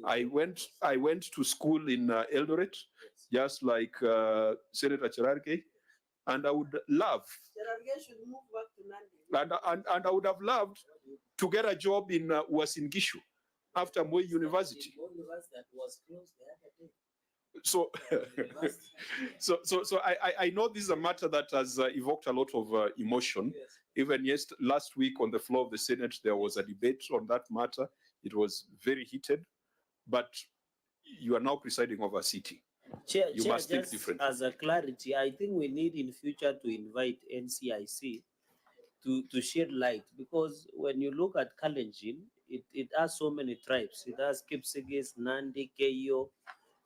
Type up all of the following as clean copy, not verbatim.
I went to school in Eldoret, just like Senator Cherargei, and I would love, should move back to Nandi. and I would have loved to get a job in Uasin Gishu after Moi University. That was closed the other day. So, so I know this is a matter that has evoked a lot of emotion. Yes. Even last week on the floor of the Senate, there was a debate on that matter. It was very heated, but you are now presiding over a city. Chair, You must think differently. As a clarity, I think we need in future to invite NCIC to shed light, because when you look at Kalenjin, it has so many tribes. It has Kipsigis, Nandi, Keyo,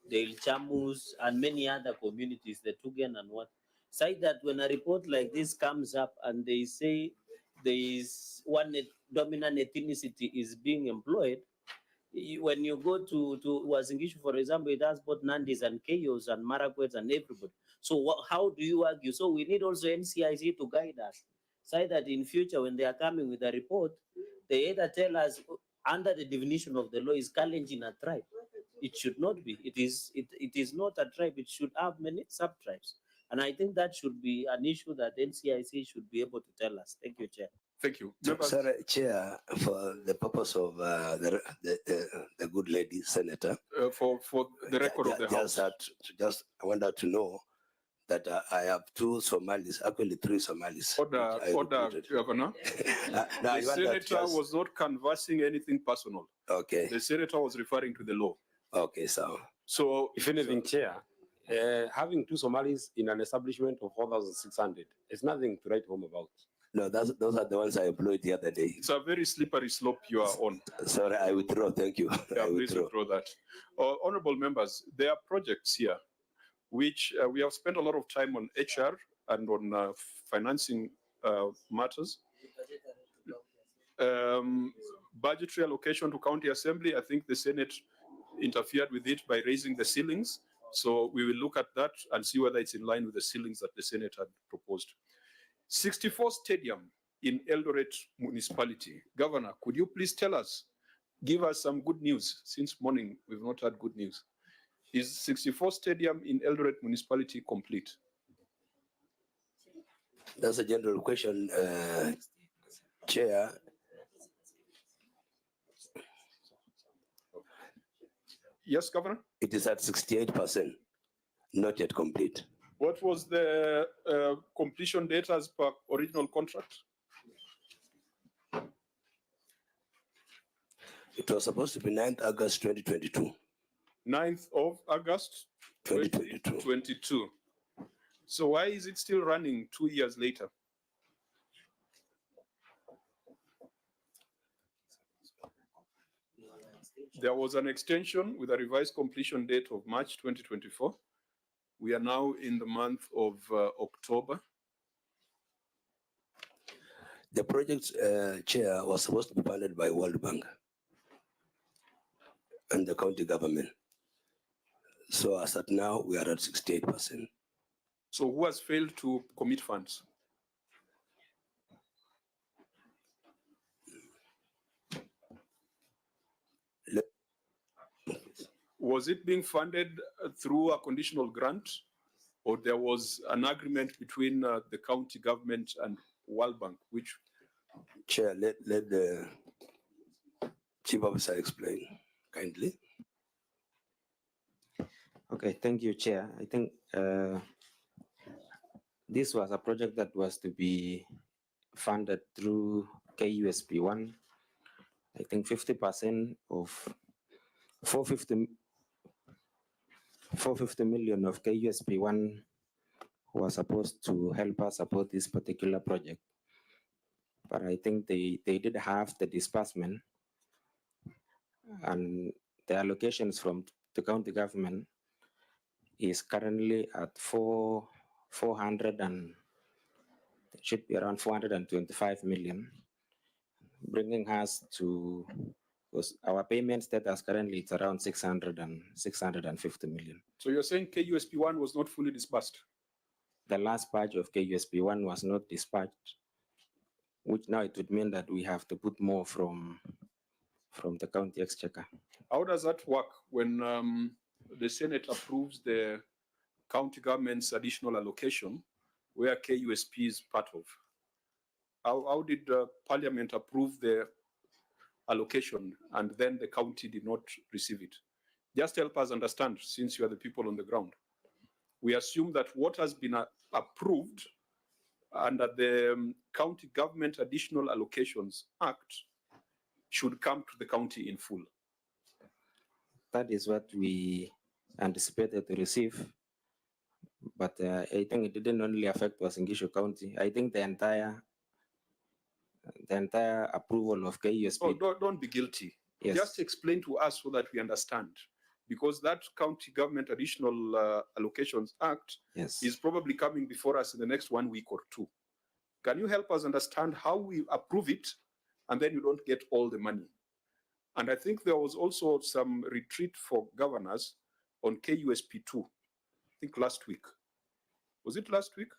the Ilchamus, and many other communities, the Tugen and what. Say that when a report like this comes up and they say there is one dominant ethnicity is being employed, when you go to Uasin Gishu, for example, it has both Nandis and Keyos and Marakwets and everybody. So how do you argue? So we need also NCIC to guide us. Say that in future when they are coming with a report, they either tell us under the definition of the law is Kalenjin a tribe. It should not be. It is not a tribe. It should have many sub-tribes. And I think that should be an issue that NCIC should be able to tell us. Thank you, Chair. Thank you. Sorry, Chair, for the purpose of the good lady senator. For the record of the House. I wanted to know that I have two Somalis, actually three Somalis. Order, Governor. No, the senator was not canvassing anything personal. Okay. The senator was referring to the law. Okay, so if anything, Chair, having two Somalis in an establishment of 4,600 is nothing to write home about. No, those are the ones I employed the other day. It's a very slippery slope you are on. Sorry, I withdraw. Thank you. Yeah, please withdraw that. Honorable members, there are projects here which we have spent a lot of time on HR and on financing matters. Budgetary allocation to county assembly, I think the Senate interfered with it by raising the ceilings. So we will look at that and see whether it's in line with the ceilings that the Senate had proposed. 64 Stadium in Eldoret municipality. Governor, could you please tell us, give us some good news? Since morning, we've not had good news. Is 64 Stadium in Eldoret municipality complete? That's a general question, Chair. Yes, Governor? It is at 68%, not yet complete. What was the completion date as per original contract? It was supposed to be 9th August 2022. 9th of August 2022. So why is it still running 2 years later? There was an extension with a revised completion date of March 2024. We are now in the month of October. The project, Chair, was supposed to be funded by World Bank and the county government. So as at now, we are at 68%. So who has failed to commit funds? Was it being funded through a conditional grant, or there was an agreement between the county government and World Bank, which? Chair, let the Chief Officer explain kindly. Okay, thank you, Chair. I think this was a project that was to be funded through KUSP1. I think 50% of 450 million of KUSP1 was supposed to help us support this particular project. But I think they did have the disbursement, and the allocations from the county government is currently at 400 and it should be around 425 million, bringing us to, because our payment status currently it's around 650 million. So you're saying KUSP1 was not fully disbursed? The last batch of KUSP1 was not dispatched, which now it would mean that we have to put more from from the county exchequer. How does that work when the Senate approves the county government's additional allocation, where KUSP is part of? How did Parliament approve the allocation and then the county did not receive it? Just help us understand, since you are the people on the ground. We assume that what has been approved under the County Government Additional Allocations Act should come to the county in full. That is what we anticipated to receive, but I think it didn't only affect Wasingishu County. I think the entire approval of KUSP. Oh, don't be guilty. Yes. Just explain to us so that we understand. Because that County Government Additional Allocations Act Yes. is probably coming before us in the next 1 week or two. Can you help us understand how we approve it and then you don't get all the money? And I think there was also some retreat for governors on KUSP2, I think last week. Was it last week?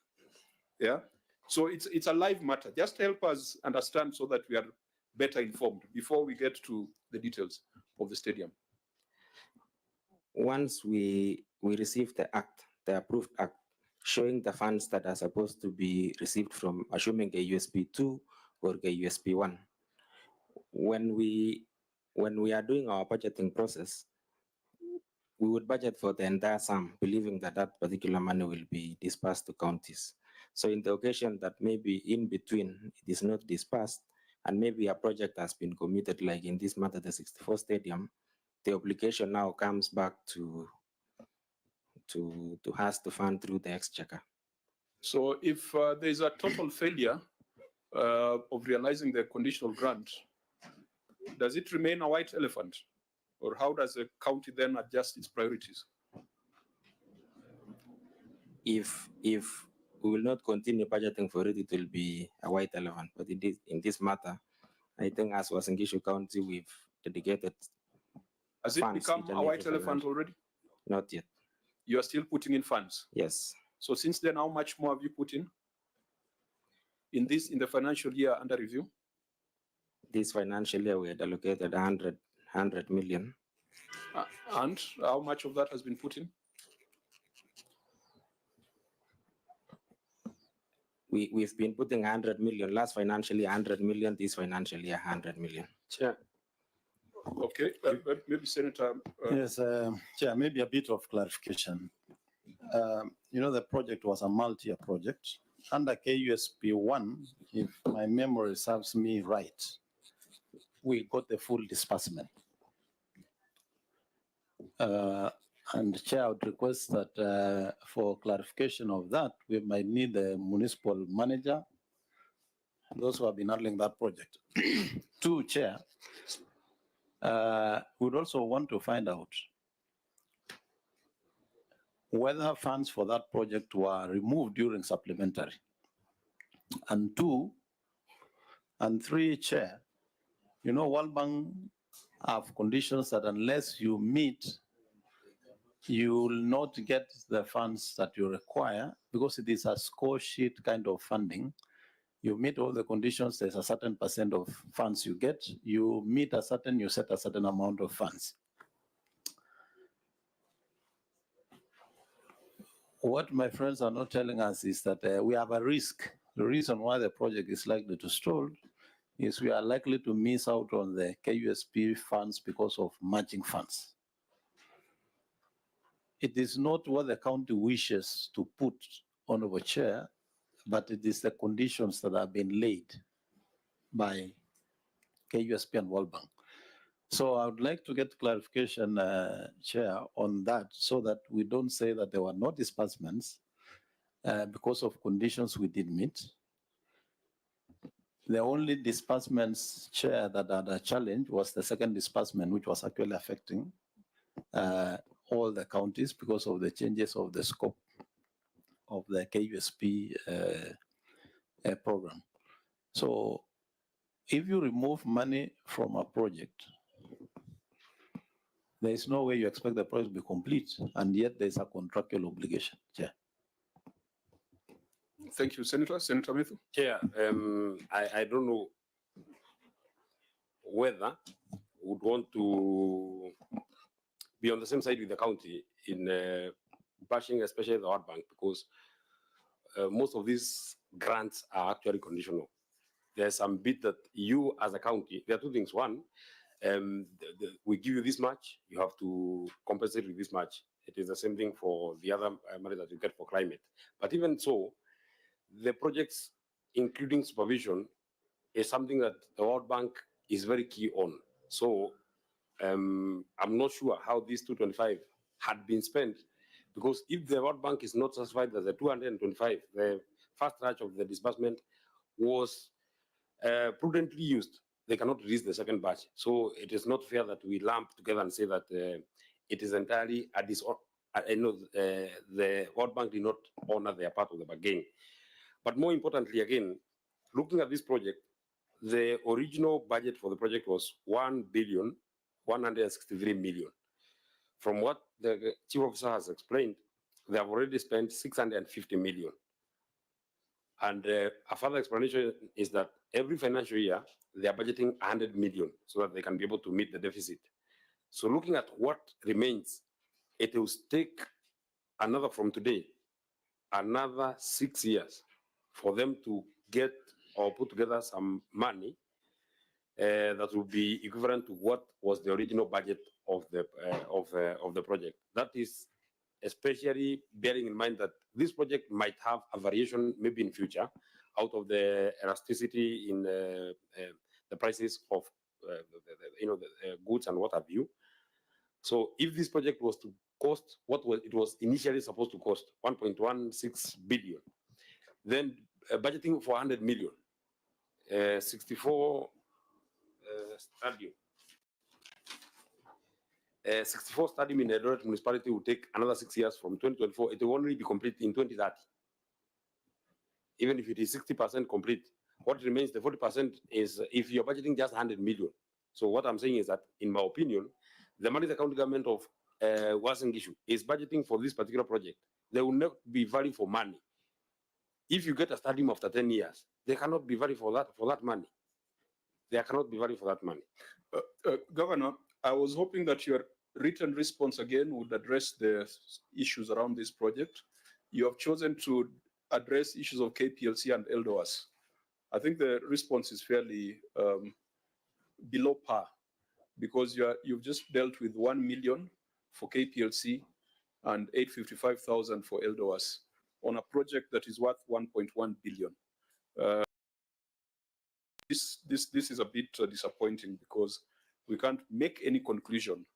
Yeah. So it's a live matter. Just help us understand so that we are better informed before we get to the details of the stadium. Once we receive the act, the approved act, showing the funds that are supposed to be received from, assuming KUSP 2 or KUSP 1, when we are doing our budgeting process, we would budget for the entire sum, believing that that particular money will be dispersed to counties. So in the occasion that maybe in between it is not dispersed, and maybe a project has been committed, like in this matter, the 64 stadium, the obligation now comes back to us to fund through the exchequer. So if there is a total failure of realizing the conditional grant, does it remain a white elephant? Or how does the county then adjust its priorities? If we will not continue budgeting for it, it will be a white elephant. But in this matter, I think as Wasingishu County, we've dedicated. Has it funds become each and a white every elephant financial- already? Not yet. You are still putting in funds. Yes. So since then, how much more have you put in the financial year under review? This financial year, we had allocated 100 million. And how much of that has been put in? We've been putting 100 million, last financial year 100 million, this financial year 100 million. Chair. Okay, maybe Senator. Yes, Chair, maybe a bit of clarification. You know, the project was a multi-year project. Under KUSP 1, if my memory serves me right, we got the full disbursement. And Chair, I would request that for clarification of that, we might need the municipal manager, those who have been handling that project. Two, Chair, we'd also want to find out whether funds for that project were removed during supplementary. And two, and three, Chair, you know, World Bank have conditions that unless you meet, you will not get the funds that you require because it is a score sheet kind of funding. You meet all the conditions, there's a certain percent of funds you get. You meet a certain, you set a certain amount of funds. What my friends are not telling us is that we have a risk. The reason why the project is likely to stall is we are likely to miss out on the KUSP funds because of matching funds. It is not what the county wishes to put on our chair, but it is the conditions that have been laid by KUSP and World Bank. So I would like to get clarification, Chair, on that so that we don't say that there were no disbursements because of conditions we did meet. The only disbursements, Chair, that had a challenge was the second disbursement, which was actually affecting all the counties because of the changes of the scope of the KUSP program. So if you remove money from a project, there is no way you expect the project to be complete, and yet there's a contractual obligation. Chair. Thank you, Senator. Senator Methu. Chair, I don't know whether would want to be on the same side with the county in bashing especially the World Bank, because most of these grants are actually conditional. There's some bit that you as a county, there are two things. One, we give you this much, you have to compensate with this much. It is the same thing for the other money that you get for climate. But even so, the projects, including supervision, is something that the World Bank is very key on. So I'm not sure how these 225 had been spent, because if the World Bank is not satisfied that the 225, the first tranche of the disbursement was prudently used, they cannot release the second batch. So it is not fair that we lump together and say that it is entirely a the World Bank did not honor their part of the bargain. But more importantly, again, looking at this project, the original budget for the project was 1,163,000,000. From what the chief officer has explained, they have already spent 650 million. And a further explanation is that every financial year, they are budgeting 100 million so that they can be able to meet the deficit. So looking at what remains, it will take another, from today, another 6 years for them to get or put together some money that will be equivalent to what was the original budget of the project. That is especially bearing in mind that this project might have a variation maybe in future out of the elasticity in the prices of the goods and what have you. So if this project was to cost what it was initially supposed to cost, 1.16 billion, then budgeting for 100 million, 64 stadium. 64 stadium in the Eldoret municipality will take another 6 years from 2024. It will only be complete in 2030. Even if it is 60% complete, what remains, the 40%, is if you're budgeting just 100 million. So what I'm saying is that, in my opinion, the money the county government of Wasingishu is budgeting for this particular project, they will not be value for money. If you get a stadium after 10 years, they cannot be value for that money. They cannot be value for that money. Governor, I was hoping that your written response again would address the issues around this project. You have chosen to address issues of KPLC and LDOAS. I think the response is fairly below par, because you've just dealt with 1 million for KPLC and 855,000 for LDOAS on a project that is worth 1.1 billion. This is a bit disappointing, because we can't make any conclusion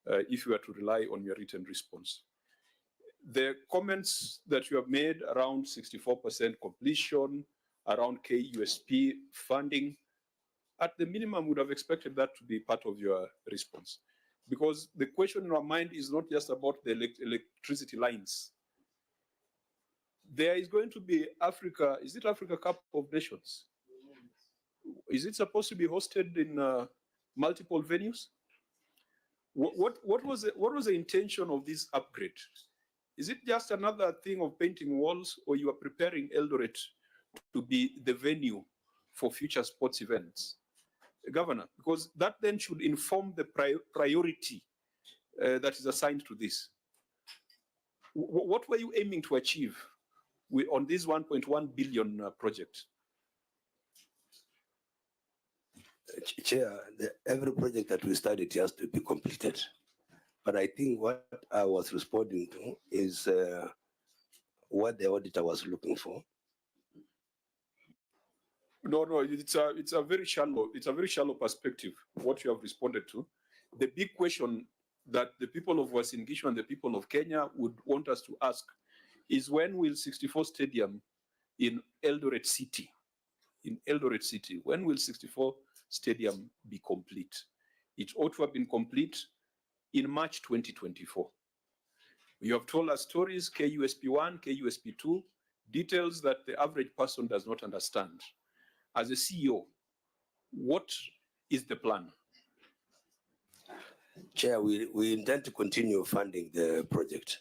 if we are to rely on your written response. The comments that you have made around 64% completion, around KUSP funding, at the minimum, would have expected that to be part of your response. Because the question in our mind is not just about the electricity lines. There is going to be Africa, is it Africa Cup of Nations? Is it supposed to be hosted in multiple venues? What was the intention of this upgrade? Is it just another thing of painting walls, or you are preparing Eldoret to be the venue for future sports events? Governor, because that then should inform the priority that is assigned to this. What were you aiming to achieve on this 1.1 billion project? Chair, every project that we started has to be completed. But I think what I was responding to is what the auditor was looking for. No, it's a very shallow perspective, what you have responded to. The big question that the people of Uasin Gishu and the people of Kenya would want us to ask is, when will 64 Stadium in Eldoret City, when will 64 Stadium be complete? It ought to have been complete in March 2024. You have told us stories, KUSP 1, KUSP 2, details that the average person does not understand. As a CEO, what is the plan? Chair, we intend to continue funding the project.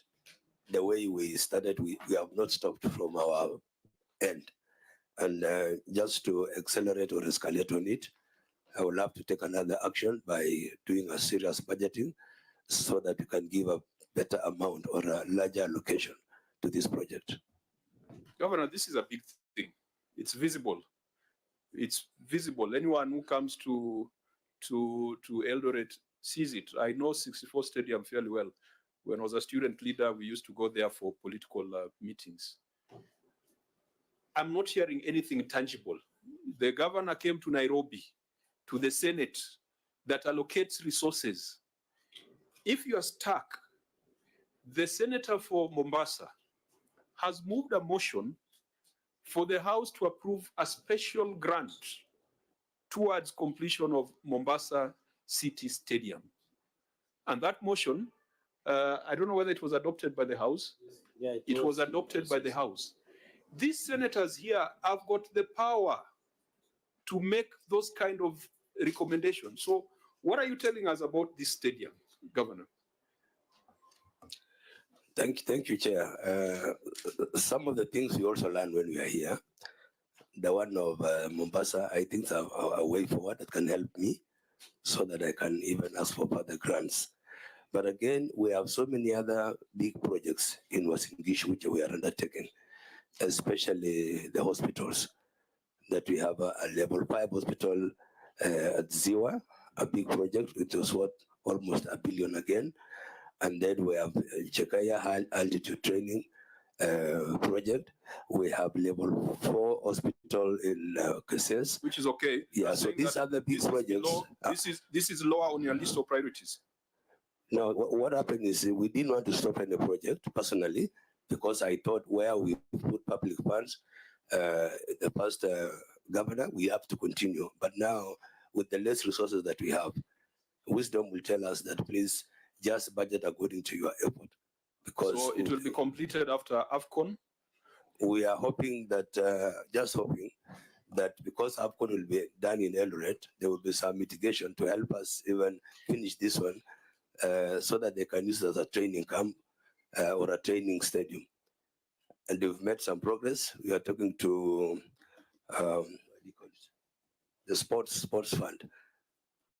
The way we started, we have not stopped from our end. And just to accelerate or escalate on it, I will have to take another action by doing a serious budgeting so that we can give a better amount or a larger allocation to this project. Governor, this is a big thing. It's visible. It's visible. Anyone who comes to Eldoret sees it. I know 64 Stadium fairly well. When I was a student leader, we used to go there for political meetings. I'm not hearing anything tangible. The governor came to Nairobi, to the Senate, that allocates resources. If you are stuck, the senator for Mombasa has moved a motion for the House to approve a special grant towards completion of Mombasa City Stadium. And that motion, I don't know whether it was adopted by the House. Yeah, It was adopted by the House. These senators here have got the power to make those kind of recommendations. So what are you telling us about this stadium, Governor? Thank you, Chair. Some of the things we also learn when we are here, the one of Mombasa, I think is a way forward that can help me so that I can even ask for further grants. But again, we have so many other big projects in Uasin Gishu which we are undertaking, especially the hospitals, that we have a level 5 hospital at Ziwa, a big project, which was worth almost $1 billion again. And then we have Chekaya High Altitude Training project. We have level 4 hospital in Keses. Which is okay. Yeah, so these are the big projects. This is lower on your list of priorities. No, what happened is we didn't want to stop any project personally, because I thought where we put public funds, the past governor, we have to continue. But now, with the less resources that we have, wisdom will tell us that please just budget according to your effort. Because so it will be completed after AFCON? We are hoping that, just hoping that because AFCON will be done in Eldoret, there will be some mitigation to help us even finish this one, so that they can use it as a training camp or a training stadium. And they've made some progress. We are talking to what do you call it? The sports fund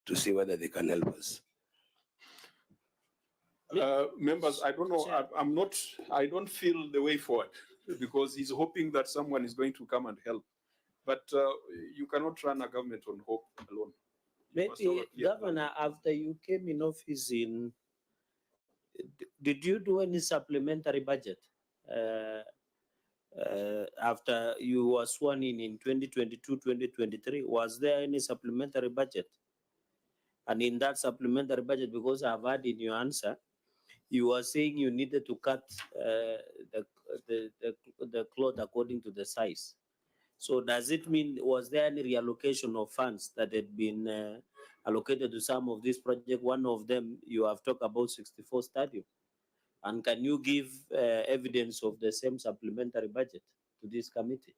to see whether they can help us. Members, I don't know. I don't feel the way forward, because he's hoping that someone is going to come and help. But you cannot run a government on hope alone. Maybe, Governor, after you came in office did you do any supplementary budget? After you were sworn in 2022, 2023, was there any supplementary budget? And in that supplementary budget, because I've heard in your answer, you were saying you needed to cut the cloth according to the size. So does it mean, was there any reallocation of funds that had been allocated to some of these projects? One of them, you have talked about 64 Stadium. And can you give evidence of the same supplementary budget to this committee?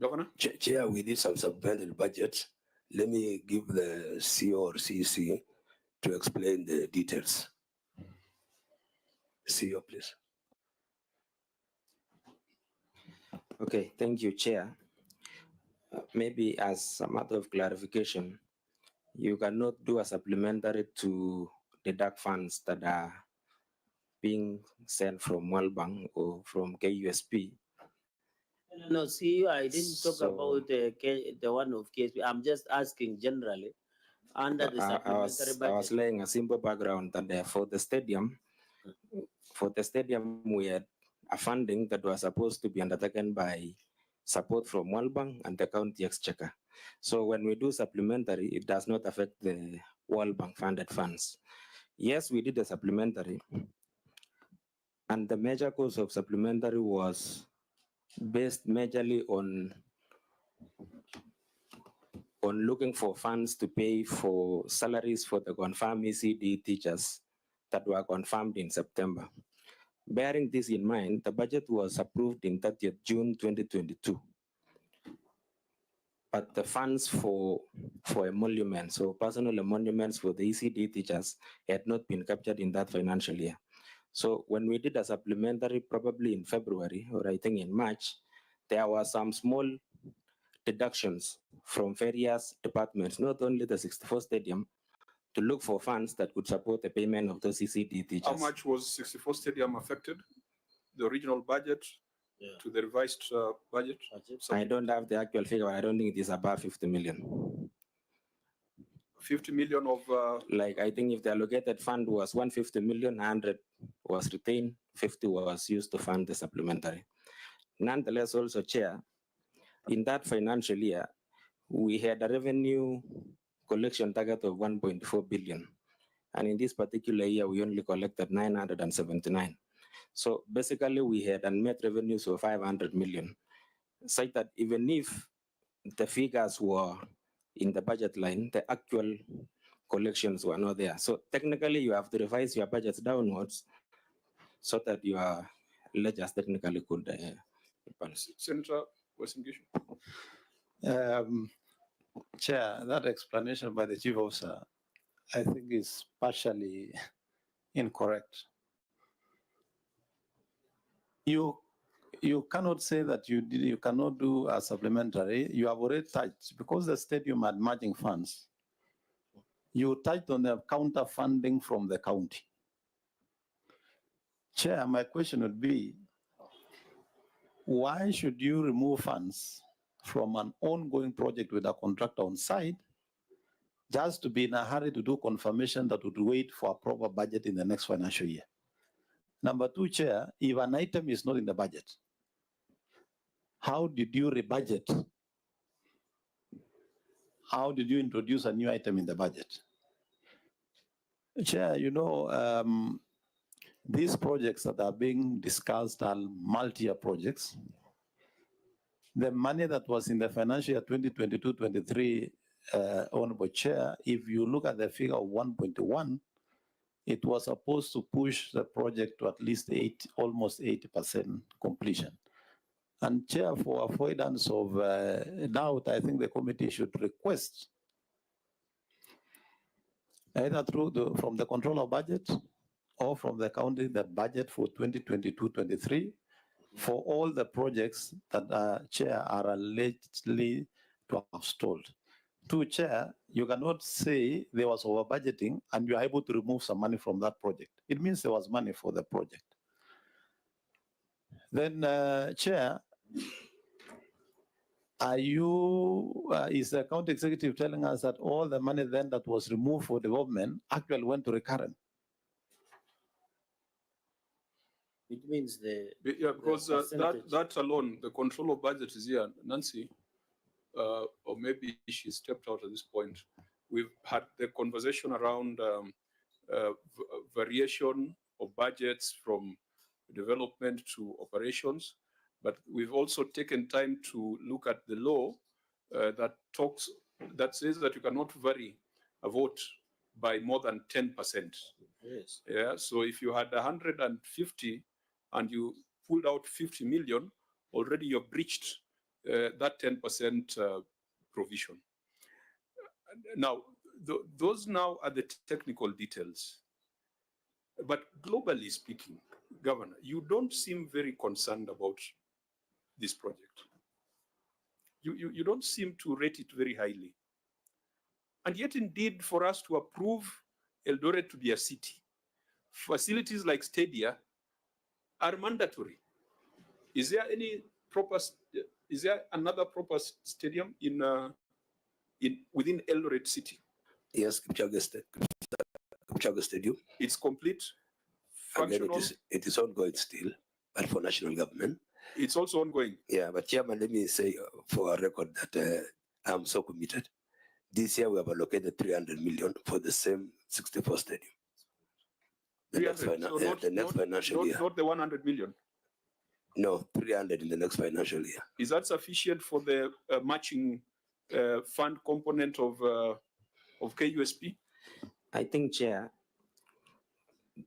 Governor? Chair, we did some supplementary budget. Let me give the CEO or CEC to explain the details. CEO, please. Okay, thank you, Chair. Maybe as a matter of clarification, you cannot do a supplementary to deduct funds that are being sent from World Bank or from KUSP. No, see, I didn't talk about the one of KSP. I'm just asking generally under the supplementary budget. I was laying a simple background that for the stadium, we had a funding that was supposed to be undertaken by support from World Bank and the county exchequer. So when we do supplementary, it does not affect the World Bank funded funds. Yes, we did a supplementary, and the major cause of supplementary was based majorly on looking for funds to pay for salaries for the confirmed ECD teachers that were confirmed in September. Bearing this in mind, the budget was approved in 30th June 2022. But the funds for emoluments, so personal emoluments for the ECD teachers, had not been captured in that financial year. So when we did a supplementary, probably in February, or I think in March, there was some small deductions from various departments, not only the 64 stadium, to look for funds that could support the payment of those CCD teachers. How much was 64 Stadium affected? The original budget to the revised budget? I don't have the actual figure, but I don't think it is above 50 million. 50 million of Like, I think if the allocated fund was 150 million, 100 was retained, 50 was used to fund the supplementary. Nonetheless, also, Chair, in that financial year, we had a revenue collection target of 1.4 billion. And in this particular year, we only collected 979. So basically, we had unmet revenues of 500 million, such that even if the figures were in the budget line, the actual collections were not there. So technically, you have to revise your budgets downwards so that your ledgers technically could balance. Senator Wesingishu. Chair, that explanation by the chief officer, I think is partially incorrect. You cannot say that you cannot do a supplementary. You have already touched, because the stadium had matching funds, you touched on the counter funding from the county. Chair, my question would be, why should you remove funds from an ongoing project with a contractor on site just to be in a hurry to do confirmation that would wait for a proper budget in the next financial year? Number two, Chair, if an item is not in the budget, how did you rebudget? How did you introduce a new item in the budget? Chair, you know, these projects that are being discussed are multi-year projects. The money that was in the financial year 2022-23, Honorable Chair, if you look at the figure of 1.1, it was supposed to push the project to at least almost 80% completion. And Chair, for avoidance of doubt, I think the committee should request either from the controller of budget or from the county the budget for 2022-23 for all the projects that Chair are allegedly to have stalled. To Chair, you cannot say there was over budgeting and you are able to remove some money from that project. It means there was money for the project. Then, Chair, are you, is the county executive telling us that all the money then that was removed for development actually went to recurrent? It means Yeah, because that alone, the control of budget is here. Nancy, or maybe she stepped out at this point. We've had the conversation around variation of budgets from development to operations, but we've also taken time to look at the law that says that you cannot vary a vote by more than 10%. yes. Yeah, so if you had 150 and you pulled out 50 million, already you've breached that 10% provision. Now, those now are the technical details. But globally speaking, Governor, you don't seem very concerned about this project. You don't seem to rate it very highly. And yet, indeed, for us to approve Eldoret to be a city, facilities like Stadia are mandatory. Is there another proper stadium within Eldoret City? Yes, Kipchoge Stadium. It's complete, Again, functional. it is ongoing still, but for national government. It's also ongoing. Yeah, but Chairman, let me say for a record that I'm so committed. This year we have allocated 300 million for the same 64 stadium. The next, financial year. Not the 100 million. No, 300 in the next financial year. Is that sufficient for the matching fund component of KUSP? I think, Chair,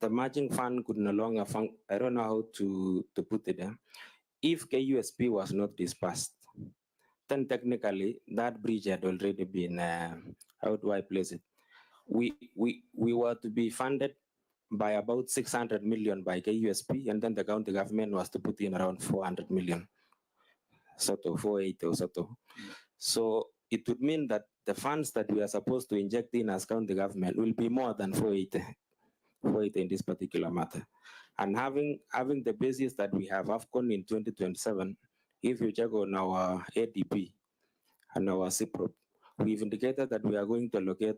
the matching fund could no longer function. I don't know how to put it there. If KUSP was not dispersed, then technically that bridge had already been, how do I place it? We were to be funded by about 600 million by KUSP, and then the county government was to put in around 400 million, sort of 480 or sort of. So it would mean that the funds that we are supposed to inject in as county government will be more than 480 in this particular matter. And having the basis that we have AFCON in 2027, if you check on our ADP and our CPROP, we've indicated that we are going to allocate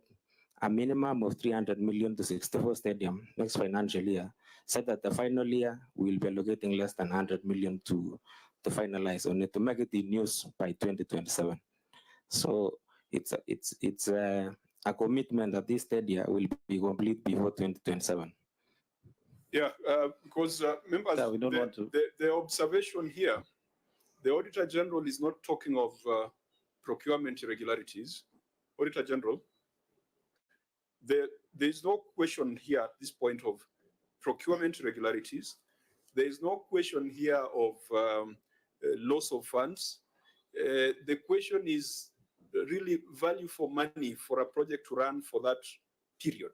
a minimum of 300 million to 64 stadium next financial year, so that the final year we'll be allocating less than 100 million to finalize on it, to make it in use by 2027. So it's a commitment that this stadia will be complete before 2027. Yeah, because members, Yeah, we don't want to. the observation here, the Auditor General is not talking of procurement irregularities. Auditor General, there is no question here at this point of procurement irregularities. There is no question here of loss of funds. The question is really value for money for a project to run for that period.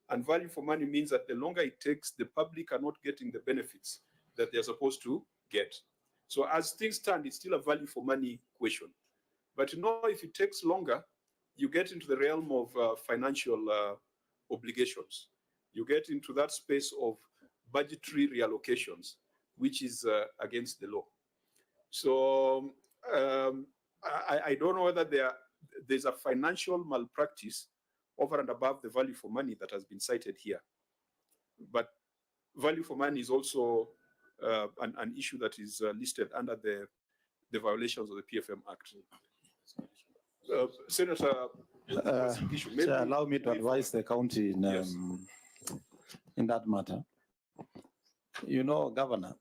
And value for money means that the longer it takes, the public are not getting the benefits that they're supposed to get. So as things stand, it's still a value for money question. But you know, if it takes longer, you get into the realm of financial obligations. You get into that space of budgetary reallocations, which is against the law. So I don't know whether there's a financial malpractice over and above the value for money that has been cited here. But value for money is also an issue that is listed under the violations of the PFM Act. Senator, Chair, allow me to advise the county in, Yes. In that matter. You know, Governor,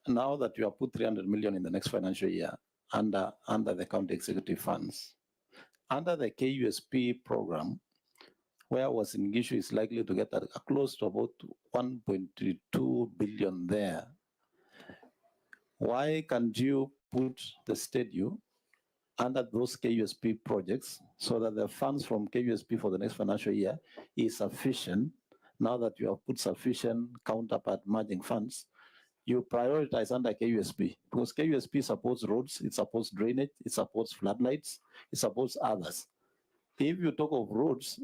now that you have put 300 million in the next financial year under the county executive funds, under the KUSP program, where was in issue is likely to get close to about 1.2 billion there. Why can't you put the stadium under those KUSP projects so that the funds from KUSP for the next financial year is sufficient? Now that you have put sufficient counterpart margin funds, you prioritize under KUSP, because KUSP supports roads, it supports drainage, it supports floodlights, it supports others. If you talk of roads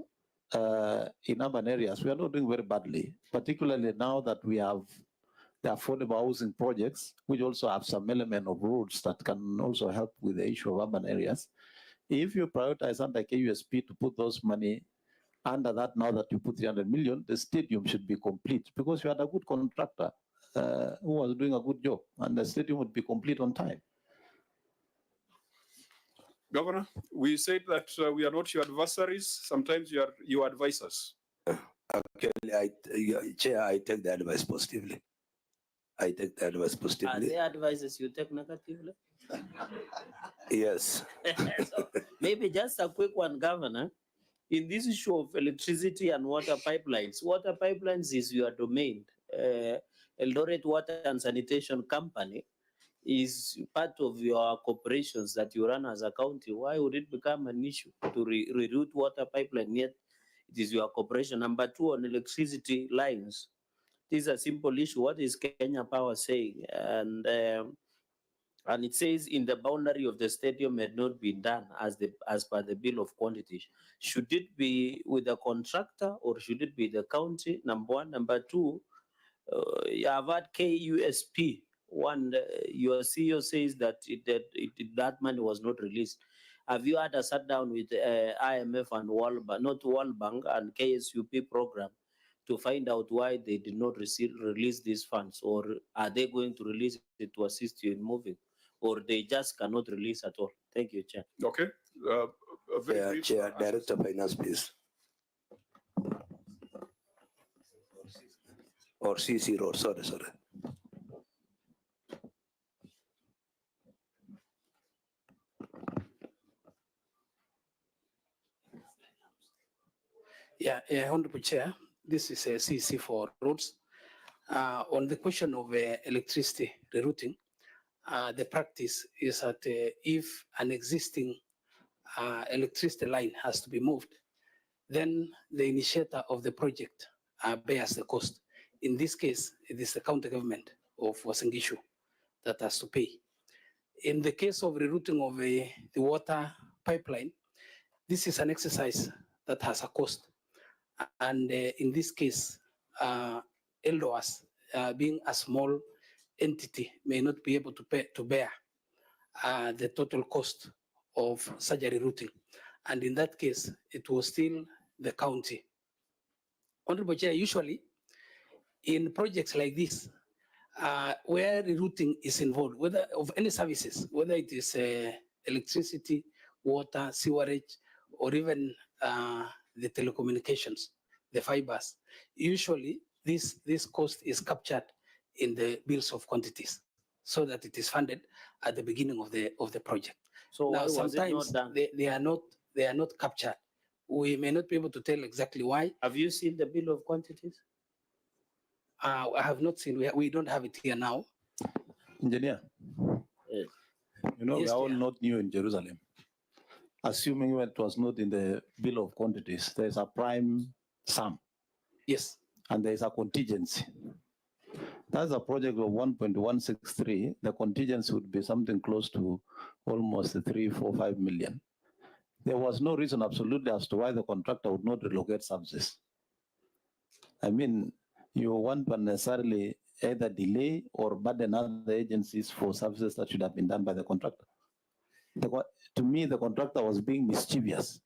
in urban areas, we are not doing very badly, particularly now that we have the affordable housing projects, which also have some element of roads that can also help with the issue of urban areas. If you prioritize under KUSP to put those money under that, now that you put 300 million, the stadium should be complete, because you had a good contractor who was doing a good job, and the stadium would be complete on time. Governor, we said that we are not your adversaries. Sometimes you advise us. Actually, Chair, I take the advice positively. I take the advice Are positively. there advices you take negatively? Yes. So maybe just a quick one, Governor. In this issue of electricity and water pipelines is your domain. Eldoret Water and Sanitation Company is part of your corporations that you run as a county. Why would it become an issue to reroute water pipeline, yet it is your corporation? Number two, on electricity lines, this is a simple issue. What is Kenya Power saying? And it says in the boundary of the stadium had not been done as per the bill of quantities. Should it be with the contractor or should it be the county? Number one. Number two, you have had KUSP. One, your CEO says that that money was not released. Have you had a sat down with IMF and World Bank, not World Bank, and KSUP program to find out why they did not release these funds, or are they going to release it to assist you in moving, or they just cannot release at all? Thank you, Chair. Okay. A very brief Chair, answer. Director of Finance, please. Or CC Road, sorry. Yeah, Honorable Chair, this is a CC for roads. On the question of electricity rerouting, the practice is that if an existing electricity line has to be moved, then the initiator of the project bears the cost. In this case, it is the county government of Uasin Gishu that has to pay. In the case of rerouting of the water pipeline, this is an exercise that has a cost. And in this case, LDOAS, being a small entity, may not be able to bear the total cost of such a rerouting. And in that case, it was still the county. Honorable Chair, usually in projects like this, where rerouting is involved, whether of any services, whether it is electricity, water, sewerage, or even the telecommunications, the fibers, usually this cost is captured in the bills of quantities so that it is funded at the beginning of the project. So Now, why was it not sometimes done? they are not captured. We may not be able to tell exactly why. Have you seen the bill of quantities? I have not seen. We don't have it here now. Engineer, Yes. you know, Yes, we are all Chair. not new in Jerusalem. Assuming it was not in the bill of quantities, there's a prime sum Yes. and there's a contingency. That's a project of 1.163. The contingency would be something close to almost 3, 4, 5 million. There was no reason absolutely as to why the contractor would not relocate services. I mean, you want to unnecessarily either delay or burden other agencies for services that should have been done by the contractor. To me, the contractor was being mischievous.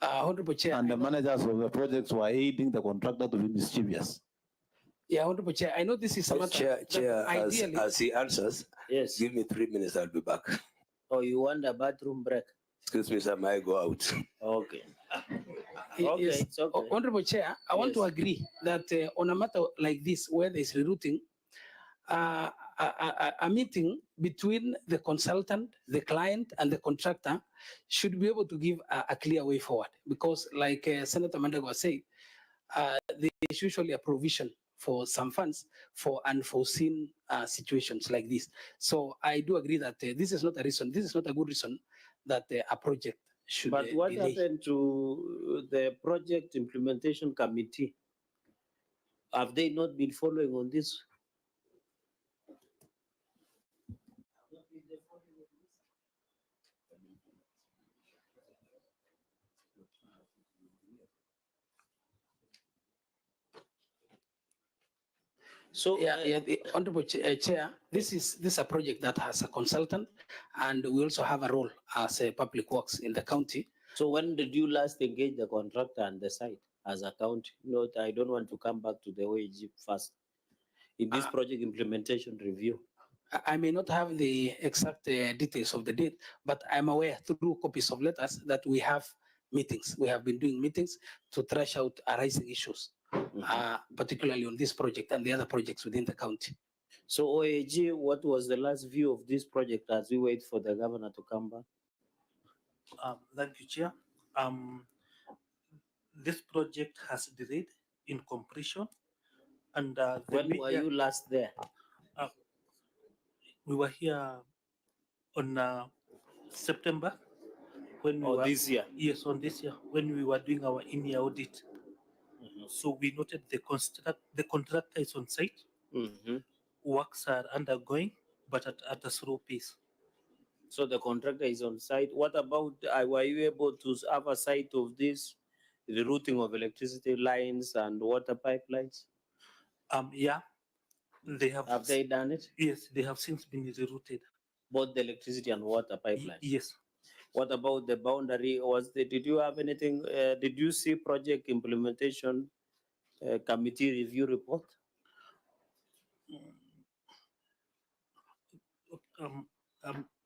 Honorable Chair. And the managers of the projects were aiding the contractor to be mischievous. Yeah, Honorable Chair, I know this is a matter Chair, that ideally. as he answers, Yes. give me 3 minutes, I'll be back. Oh, you want a bathroom break? Excuse me, sir, may I go out? Okay. Yes, Okay, it's okay. Honorable Chair, I want to Yes. agree that on a matter like this, where there is rerouting, a meeting between the consultant, the client, and the contractor should be able to give a clear way forward. Because, like Senator Mandago was saying, there is usually a provision for some funds for unforeseen situations like this. So I do agree that this is not a reason. This is not a good reason that a project should. But what delay. happened to the project implementation committee? Have they not been following on this? So Yeah, the Honorable Chair, this is a project that has a consultant, and we also have a role as a public works in the county. So when did you last engage the contractor and the site as a county? No, I don't want to come back to the OAG first. In this project implementation review. I may not have the exact details of the date, but I'm aware through copies of letters that we have meetings. We have been doing meetings to thrash out arising issues, particularly on this project and the other projects within the county. So OAG, what was the last view of this project as we wait for the governor to come back? Thank you, Chair. This project has delayed in completion, and when were you last there? We were here on September when we were this year. Yes, on this year when we were doing our in-year audit. So we noted the contractor is on site. Works are undergoing, but at a slow pace. So the contractor is on site. What about, were you able to have a sight of this, the routing of electricity lines and water pipelines? Yeah, they have. Have they done it? Yes, they have since been rerouted. Both the electricity and water pipelines? Yes. What about the boundary? Did you have anything, did you see project implementation committee review report?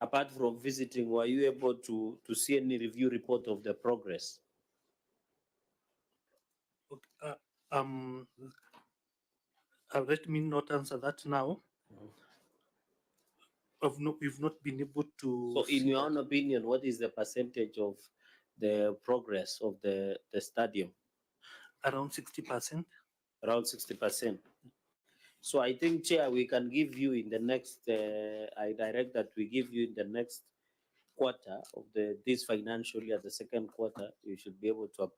Apart from visiting, were you able to see any review report of the progress? Let me not answer that now. We've not been able to. So in your own opinion, what is the percentage of the progress of the stadium? Around 60%. Around 60%. So I think, Chair, we can give you in the next, I direct that we give you in the next quarter of this financial year, the second quarter, you should be able to.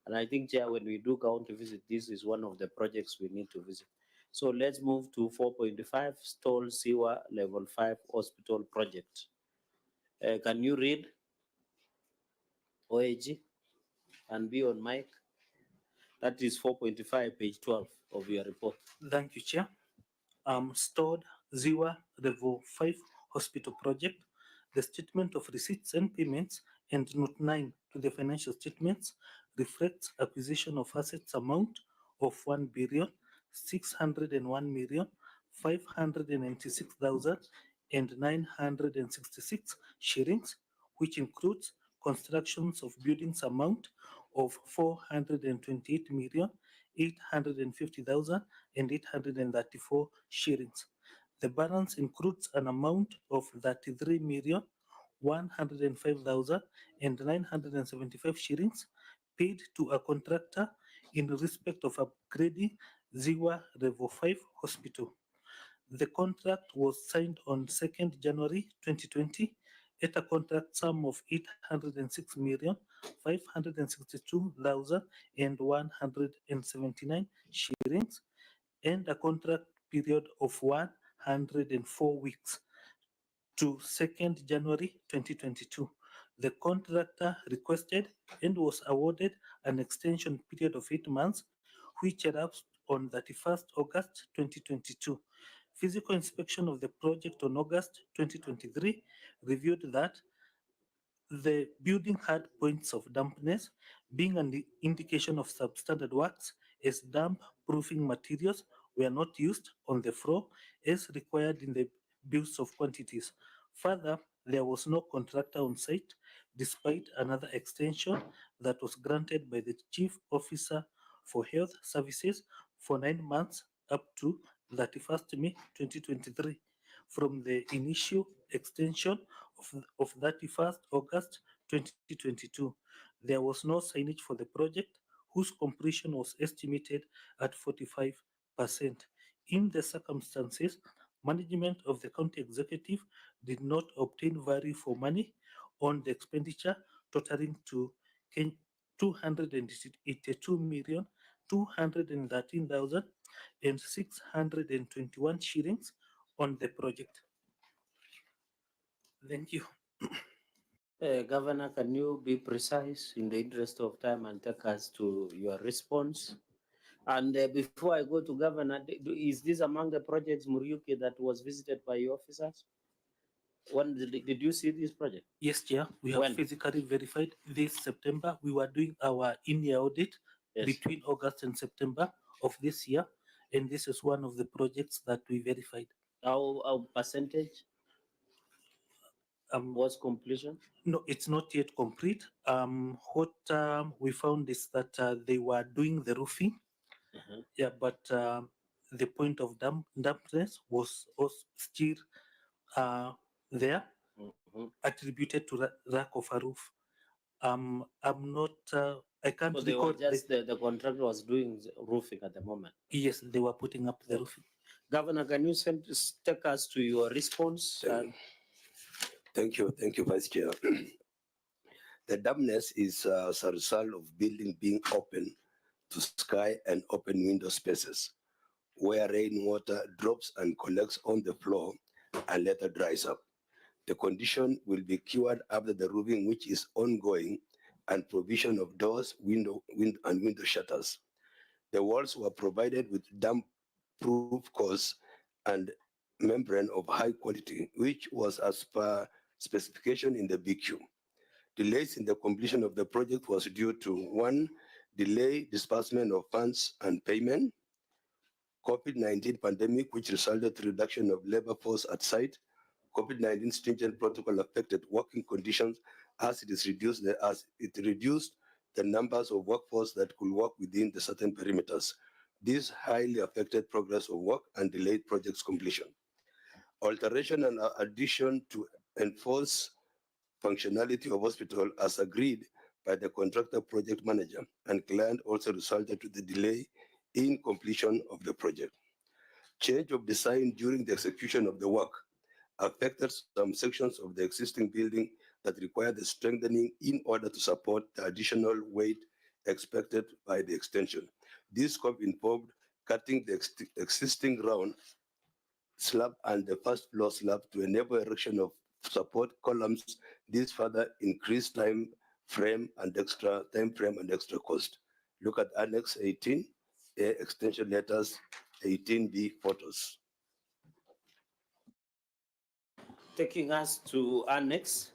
And I think, Chair, when we do county visit, this is one of the projects we need to visit. So let's move to 4.5, stall Ziwa Level 5 Hospital Project. Can you read OAG and be on mic? That is 4.5, page 12 of your report. Thank you, Chair. Stored Ziwa Level 5 Hospital Project. The statement of receipts and payments and note 9 to the financial statements reflects acquisition of assets amount of 1,601,596,966 shillings, which includes constructions of buildings amount of 428,850,834 shillings. The balance includes an amount of 33,105,975 shillings paid to a contractor in respect of upgrading Ziwa Level 5 Hospital. The contract was signed on 2nd January 2020 at a contract sum of 806,562,179 shillings and a contract period of 104 weeks to 2nd January 2022. The contractor requested and was awarded an extension period of 8 months, which elapsed on 31st August 2022. Physical inspection of the project on August 2023 revealed that the building had points of dampness, being an indication of substandard works, as damp proofing materials were not used on the floor as required in the bills of quantities. Further, there was no contractor on site, despite another extension that was granted by the Chief Officer for Health Services for 9 months up to 31st May 2023 from the initial extension of 31st August 2022. There was no signage for the project, whose completion was estimated at 45%. In the circumstances, management of the county executive did not obtain value for money on the expenditure totaling to 282,213,621 shillings on the project. Thank you. Governor, can you be precise in the interest of time and take us to your response? And before I go to Governor, is this among the projects, Muriuki, that was visited by your officers? When did you see this project? Yes, Chair, we have When? physically verified this September. We were doing our in-year audit Yes. between August and September of this year, and this is one of the projects that we verified. Our percentage was completion? No, it's not yet complete. What we found is that they were doing the roofing, yeah, but the point of dampness was still there, attributed to lack of a roof. I'm not, I can't So they recall. were just the contractor was doing the roofing at the moment. Yes, they were putting up the roofing. Governor, can you take us to your response? Thank you, Vice Chair. The dampness is as a result of building being open to sky and open window spaces, where rainwater drops and collects on the floor and later dries up. The condition will be cured after the roofing, which is ongoing, and provision of doors, window shutters. The walls were provided with damp-proof course and membrane of high quality, which was as per specification in the BQ. Delays in the completion of the project was due to 1, delay disbursement of funds and payment, COVID-19 pandemic, which resulted in reduction of labor force at site. COVID-19 stringent protocol affected working conditions as it reduced the numbers of workforce that could work within the certain perimeters. This highly affected progress of work and delayed project's completion. Alteration and addition to enforce functionality of hospital as agreed by the contractor project manager and client also resulted to the delay in completion of the project. Change of design during the execution of the work affected some sections of the existing building that required the strengthening in order to support the additional weight expected by the extension. This scope involved cutting the existing ground slab and the first floor slab to enable erection of support columns. This further increase time frame and extra cost. Look at Annex 18, A extension letters, 18B photos. Taking us to Annex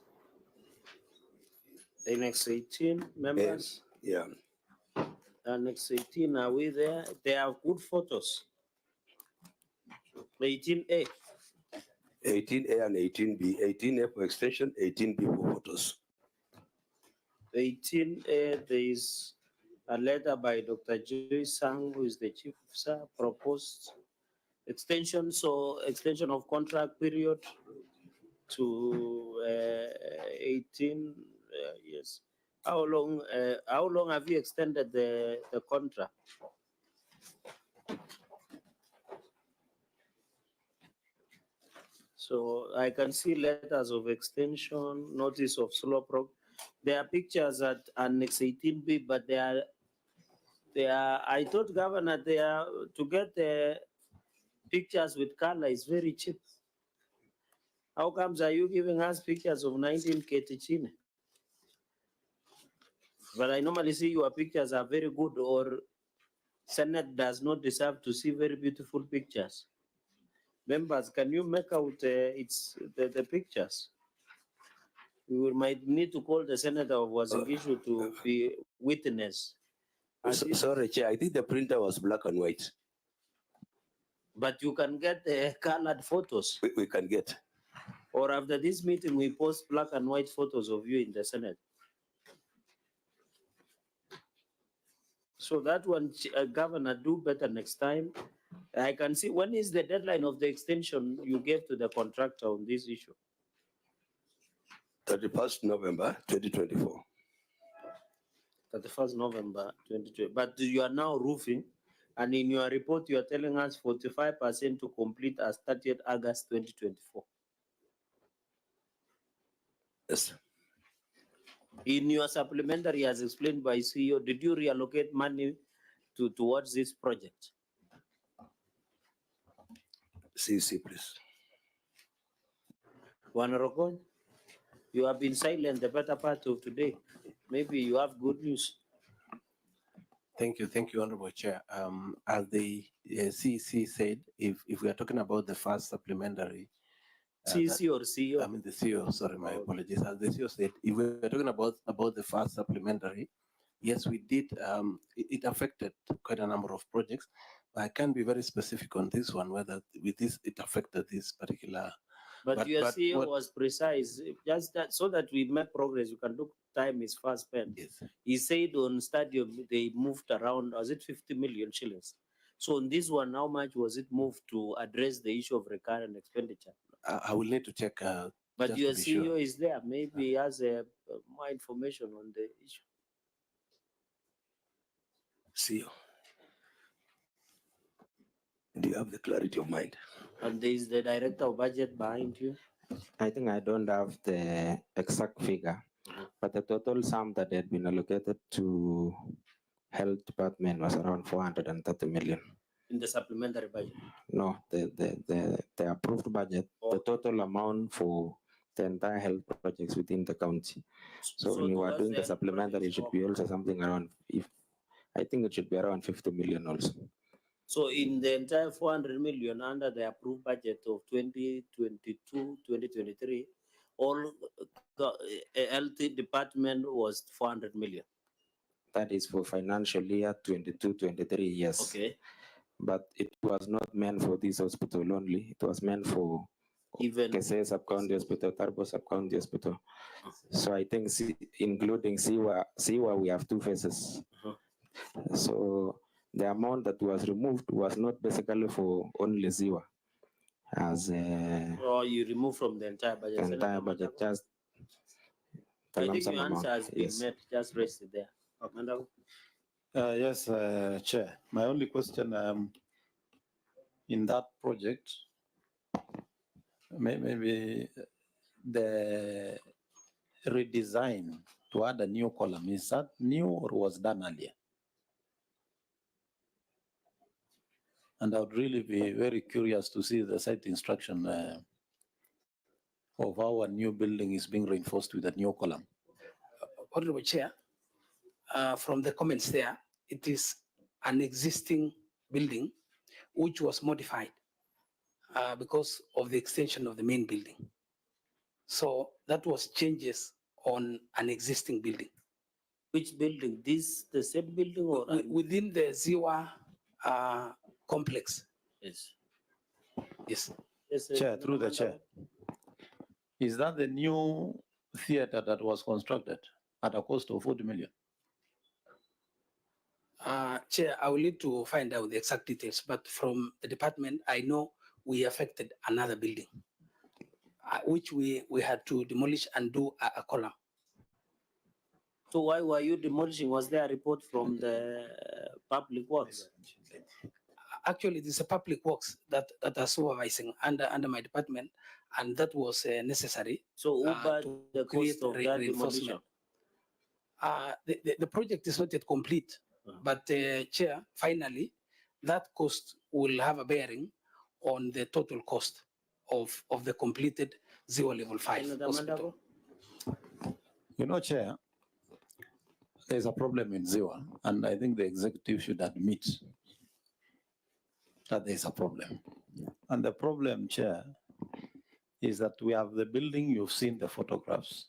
18, members. Yeah. Annex 18, are we there? They are good photos. 18A. 18A and 18B. 18A for extension, 18B for photos. 18A, there is a letter by Dr. Joy Sang, who is the chief officer, proposed extension, so extension of contract period to 18 years. How long have you extended the contract? So I can see letters of extension, notice of slow progress. There are pictures at Annex 18B, but I told Governor to get the pictures with color is very cheap. How comes are you giving us pictures of 19 Ketichine? But I normally see your pictures are very good, or Senate does not deserve to see very beautiful pictures. Members, can you make out the pictures? Might need to call the senator of Wazingishu to be witness. Sorry, Chair, I think the printer was black and white. But you can get the colored photos. We can get. Or after this meeting, we post black and white photos of you in the Senate. So that one, Governor, do better next time. I can see, when is the deadline of the extension you gave to the contractor on this issue? 31st November 2024. 31st November 2020. But you are now roofing, and in your report, you are telling us 45% to complete as 30th August 2024. Yes. In your supplementary, as explained by CEO, did you reallocate money towards this project? CC, please. Wanarokon, you have been silent the better part of today. Maybe you have good news. Thank you, Honorable Chair. As the CEC said, if we are talking about the first supplementary, CEC or CEO? I mean the CEO, sorry, my apologies. As the CEO said, if we are talking about the first supplementary, yes, we did. It affected quite a number of projects. But I can't be very specific on this one, whether with this it affected this particular. But your CEO was precise, just that so that we make progress. You can look, time is fast spent. Yes. He said on stadium they moved around, was it 50 million shillings? So on this one, how much was it moved to address the issue of recurrent expenditure? I will need to check. But your CEO is there. Maybe he has more information on the issue. CEO. Do you have the clarity of mind? And there is the director of budget behind you. I think I don't have the exact figure, but the total sum that had been allocated to health department was around 430 million. In the supplementary budget? No, the approved budget, the total amount for the entire health projects within the county. So when you are doing the supplementary, it should be also something around, I think it should be around 50 million also. So in the entire 400 million under the approved budget of 2022-2023, all the health department was 400 million. That is for financial year 22-23, yes. Okay. But it was not meant for this hospital only. It was meant for even Kese Sub-County Hospital, Tarbo Sub-County Hospital. So I think including Ziwa, we have two phases. So the amount that was removed was not basically for only Ziwa. As you remove from the entire budget. The entire budget, just I think your answer has been met. Just rest it there. Yes, Chair. My only question in that project, maybe the redesign to add a new column, is that new or was done earlier? And I would really be very curious to see the site instruction of how a new building is being reinforced with a new column. Honorable Chair, from the comments there, it is an existing building which was modified because of the extension of the main building. So that was changes on an existing building. Which building? This the same building or? Within the Ziwa complex. Yes. Yes. Yes, Chair, through the chair. Is that the new theater that was constructed at a cost of 40 million? Chair, I will need to find out the exact details, but from the department, I know we affected another building, which we had to demolish and do a column. So why were you demolishing? Was there a report from the public works? Actually, it is a public works that are supervising under my department, and that was necessary. So who bear to the create cost of that demolition? The project is not yet complete, but Chair, finally, that cost will have a bearing on the total cost of the completed Ziwa Level 5 hospital. You know, Chair, there's a problem in Ziwa, and I think the executive should admit that there's a problem. And the problem, Chair, is that we have the building, you've seen the photographs,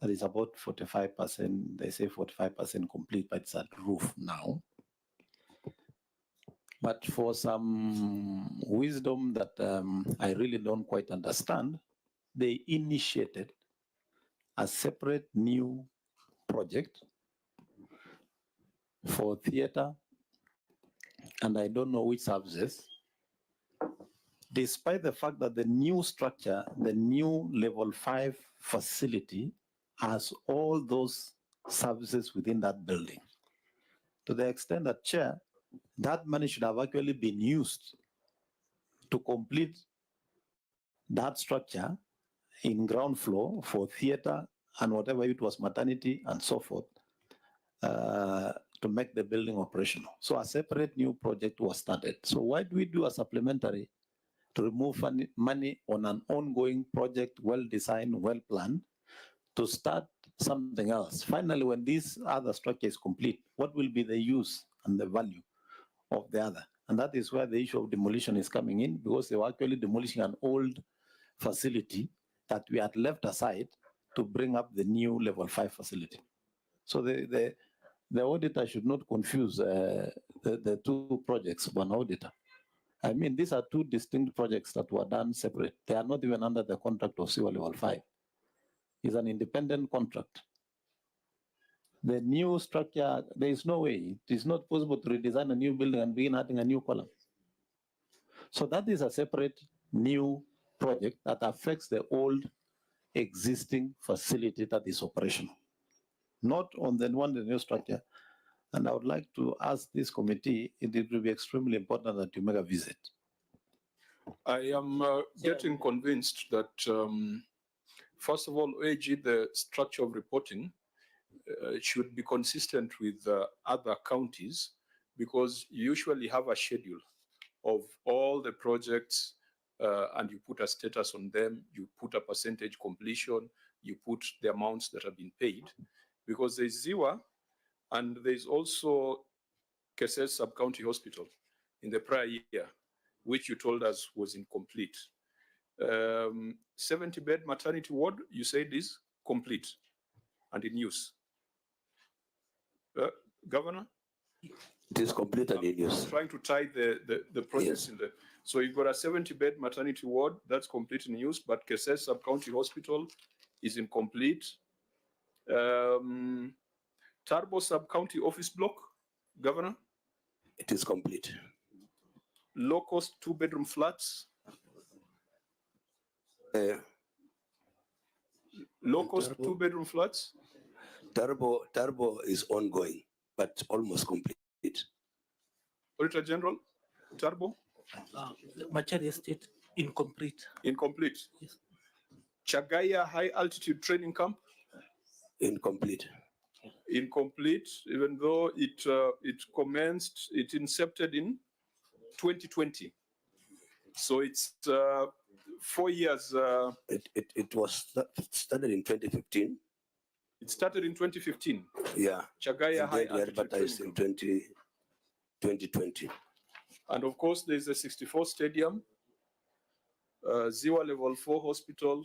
that is about 45%, they say 45% complete, but it's at roof now. But for some wisdom that I really don't quite understand, they initiated a separate new project for theater, and I don't know which services, despite the fact that the new structure, the new level 5 facility has all those services within that building. To the extent that, Chair, that money should have actually been used to complete that structure in ground floor for theater and whatever it was, maternity and so forth, to make the building operational. So a separate new project was started. So why do we do a supplementary to remove money on an ongoing project, well-designed, well-planned, to start something else? Finally, when this other structure is complete, what will be the use and the value of the other? And that is where the issue of demolition is coming in, because they were actually demolishing an old facility that we had left aside to bring up the new level 5 facility. So the auditor should not confuse the two projects of an auditor. I mean, these are two distinct projects that were done separate. They are not even under the contract of Ziwa Level 5. It's an independent contract. The new structure, there is no way. It is not possible to redesign a new building and begin adding a new column. So that is a separate new project that affects the old existing facility that is operational, not on the one, the new structure. And I would like to ask this committee, it will be extremely important that you make a visit. I am getting convinced that, first of all, OAG, the structure of reporting should be consistent with other counties, because you usually have a schedule of all the projects and you put a status on them, you put a percentage completion, you put the amounts that have been paid, because there's Ziwa and there's also Keses Sub-County Hospital in the prior year, which you told us was incomplete. 70-bed maternity ward, you said is complete and in use. Governor? It is complete and in use. Trying to tie the projects in there. So you've got a 70-bed maternity ward, that's complete in use, but Keses Sub-County Hospital is incomplete. Turbo Sub-County Office Block, Governor? It is complete. Low-cost 2-bedroom flats? Low-cost 2-bedroom flats? Turbo is ongoing, but almost complete. Auditor General, Turbo? Machari Estate, incomplete. Incomplete. Yes. Chagaya High Altitude Training Camp? Incomplete. Incomplete, even though it commenced, it incepted in 2020. So it's 4 years. It was started in 2015. It started in 2015. Yeah. Chagaya And High then we Altitude advertised Training in 2020. And of course, there's a 64 stadium, Ziwa Level 4 hospital,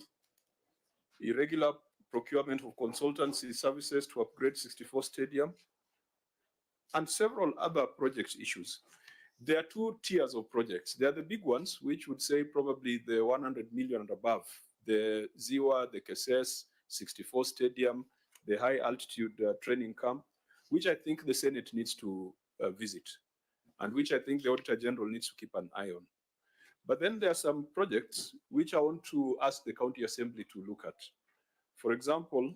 irregular procurement of consultancy services to upgrade 64 stadium, and several other project issues. There are two tiers of projects. There are the big ones, which would say probably the 100 million and above, the Ziwa, the KSS, 64 stadium, the high altitude training camp, which I think the Senate needs to visit, and which I think the Auditor General needs to keep an eye on. But then there are some projects which I want to ask the County Assembly to look at. For example,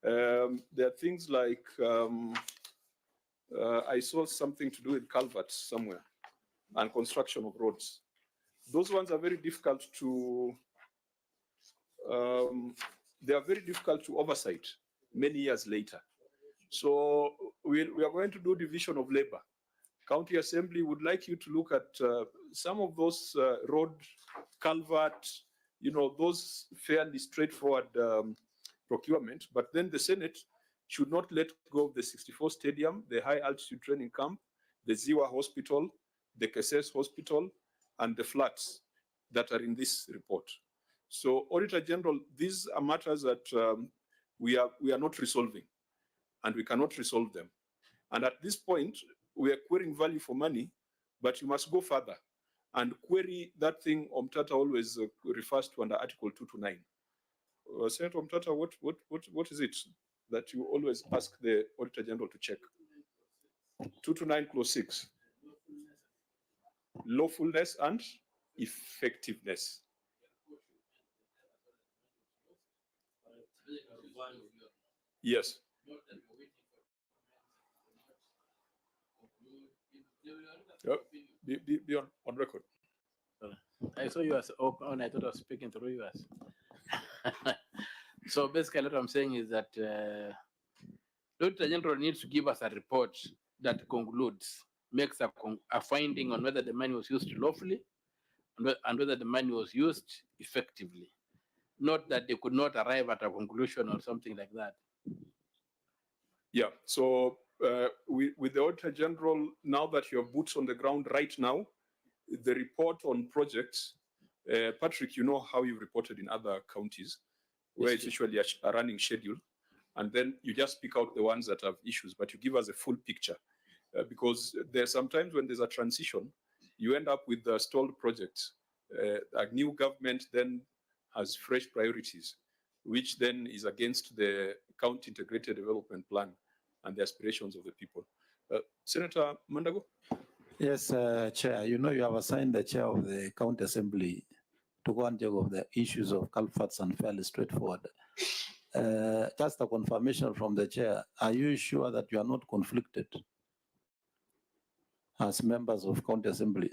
there are things like, I saw something to do with culverts somewhere and construction of roads. Those ones are very difficult to, they are very difficult to oversight many years later. So we are going to do division of labor. County Assembly would like you to look at some of those road culvert, those fairly straightforward procurement, but then the Senate should not let go of the 64 stadium, the high altitude training camp, the Ziwa hospital, the KSS hospital, and the flats that are in this report. So Auditor General, these are matters that we are not resolving, and we cannot resolve them. And at this point, we are querying value for money, but you must go further and query that thing Omtata always refers to under Article 229. Senator Omtata, what is it that you always ask the Auditor General to check? 229 clause 6. Lawfulness and effectiveness. Yes. Be on record. I saw you as open. I thought I was speaking through you as. So basically, what I'm saying is that the Auditor General needs to give us a report that concludes, makes a finding on whether the money was used lawfully and whether the money was used effectively. Not that they could not arrive at a conclusion or something like that. Yeah. So with the Auditor General, now that you have boots on the ground right now, the report on projects, Patrick, you know how you reported in other counties, where it's usually a running schedule, and then you just pick out the ones that have issues, but you give us a full picture. Because there's sometimes when there's a transition, you end up with stalled projects. A new government then has fresh priorities, which then is against the county integrated development plan and the aspirations of the people. Senator Mandago? Yes, Chair. You have assigned the chair of the County Assembly to go and deal with the issues of culverts and fairly straightforward. Just a confirmation from the chair. Are you sure that you are not conflicted as members of County Assembly?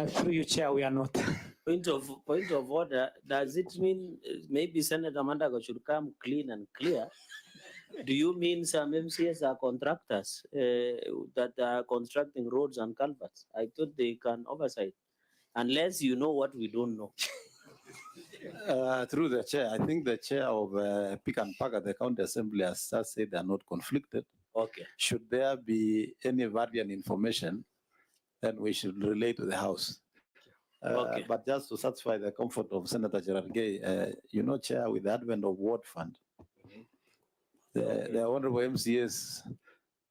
Through you, Chair, we are not. Point of order. Does it mean maybe Senator Mandago should come clean and clear? Do you mean some MCS are contractors that are constructing roads and culverts? I thought they can oversight, unless you know what we don't know. Through the chair, I think the chair of Pick and Pack at the County Assembly has just said they are not conflicted. Okay. Should there be any variant information, then we should relay to the House. Okay. But just to satisfy the comfort of Senator Gerard Gay, Chair, with the advent of Ward Fund, the honorable MCAs,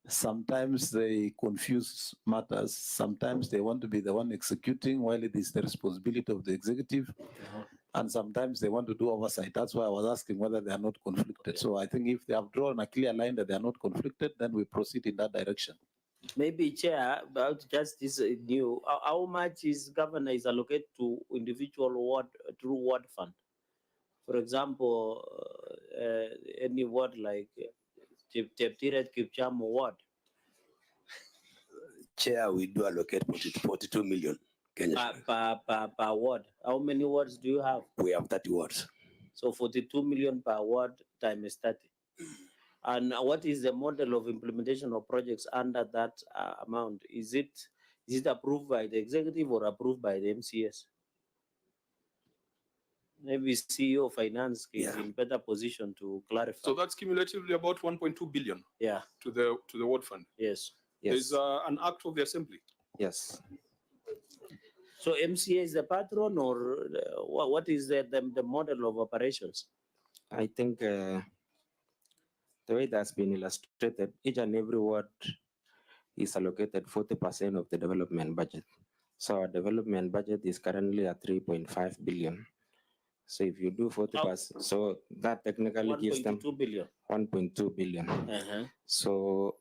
sometimes they confuse matters. Sometimes they want to be the one executing while it is the responsibility of the executive. And sometimes they want to do oversight. That's why I was asking whether they are not conflicted. Okay. So I think if they have drawn a clear line that they are not conflicted, then we proceed in that direction. Maybe, Chair, about just this new, how much is governor is allocated to individual ward through ward fund? For example, any ward like Cheptiret Kipcham ward. Chair, we do allocate 42 million Kenya. Per ward. How many wards do you have? We have 30 wards. So 42 million per ward times 30. And what is the model of implementation of projects under that amount? Is it approved by the executive or approved by the MCS? Maybe CEO of Finance is Yeah. in better position to clarify. So that's cumulatively about 1.2 billion Yeah. to the ward fund. Yes. There's Yes, an act of the assembly. yes. So MCA is the patron, or what is the model of operations? I think the way that's been illustrated, each and every ward is allocated 40% of the development budget. So our development budget is currently at 3.5 billion. So if you do 40%, so that technically gives them 1.2 billion. 1.2 billion. Uh-huh. So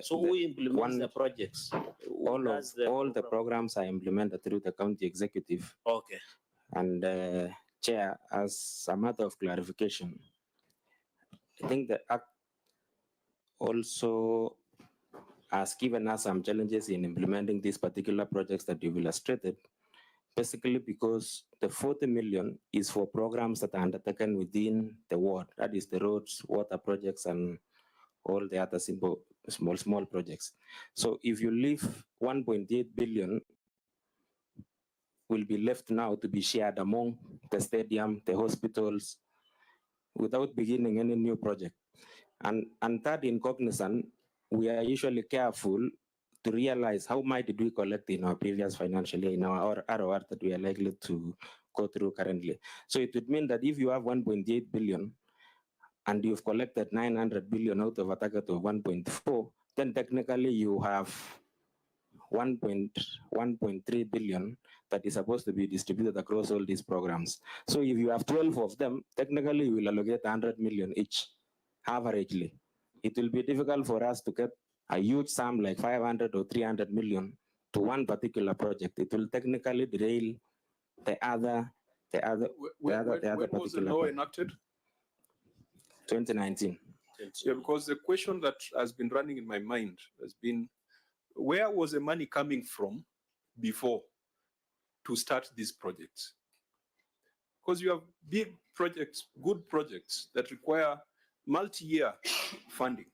So who implements the projects? Who all does the programs are implemented through the county executive. Okay. And Chair, as a matter of clarification, I think the act also has given us some challenges in implementing these particular projects that you've illustrated, basically because the 40 million is for programs that are undertaken within the ward, that is the roads, water projects, and all the other simple, small projects. So if you leave 1.8 billion will be left now to be shared among the stadium, the hospitals, without beginning any new project. And that in cognizant, we are usually careful to realize how much did we collect in our previous financial year, in our ROR that we are likely to go through currently. So it would mean that if you have 1.8 billion and you've collected 900 billion out of a target of 1.4, then technically you have 1.3 billion that is supposed to be distributed across all these programs. So if you have 12 of them, technically you will allocate 100 million each, averagely. It will be difficult for us to get a huge sum like 500 or 300 million to one particular project. It will technically derail the other When was the particular law project. enacted? 2019. Yeah, because the question that has been running in my mind has been, where was the money coming from before to start these projects? Because you have big projects, good projects that require multi-year funding.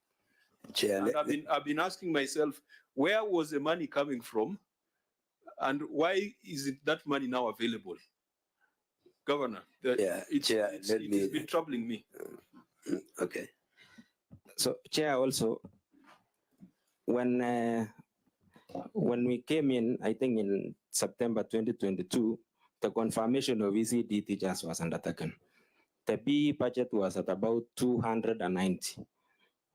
Chair, And I've been asking myself, where was the money coming from, and why is it that money now available? Governor, it's been troubling me. Okay. So, Chair, also, when we came in, I think in September 2022, the confirmation of ECD teachers was undertaken. The BE budget was at about 290.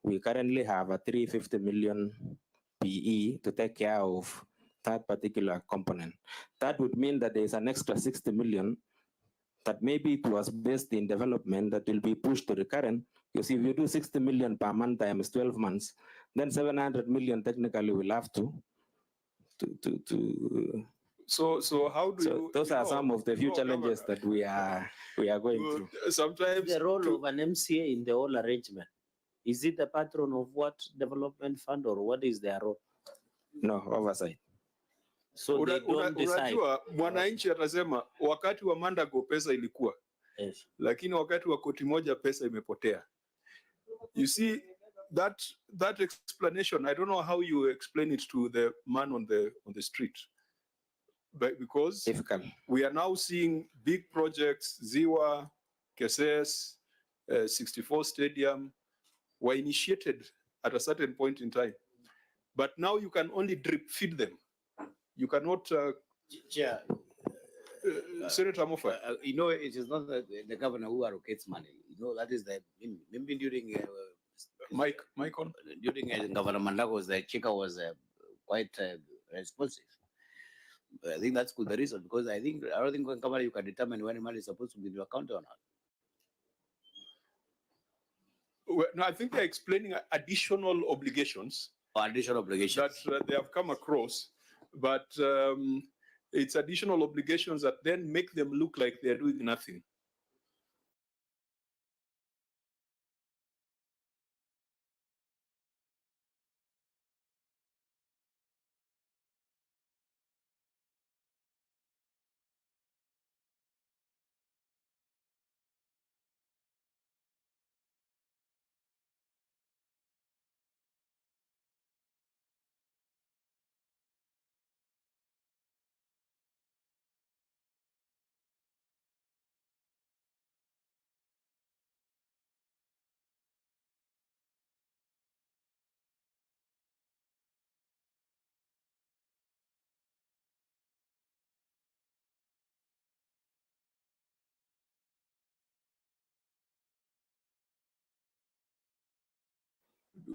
We currently have a 350 million PE to take care of that particular component. That would mean that there is an extra 60 million that maybe it was based in development that will be pushed to recurrent. Because if you do 60 million per month times 12 months, then 700 million technically will have to. So how do so you? those are some of the few challenges that we are going through. Sometimes the role of an MCA in the whole arrangement. Is it the patron of what development fund, or what is their role? No, oversight. So they don't decide. Unajua mwananchi atasema wakati wa Mandago pesa ilikuwa. Yes. Lakini wakati wa Koti Moja pesa imepotea. You see that explanation, I don't know how you explain it to the man on the street. But because difficult. We are now seeing big projects, Ziwa, Keses, 64 Stadium, were initiated at a certain point in time. But now you can only drip feed them. You cannot. Senator Mofa. You know, it is not the governor who allocates money. You know, that is maybe during Mike on. During Governor Mandago's, the Chika was quite responsive. I think that's good. The reason, because I don't think you can determine when money is supposed to be in your account or not. Well, no, I think they're explaining additional obligations. Additional obligations that they have come across, but it's additional obligations that then make them look like they're doing nothing.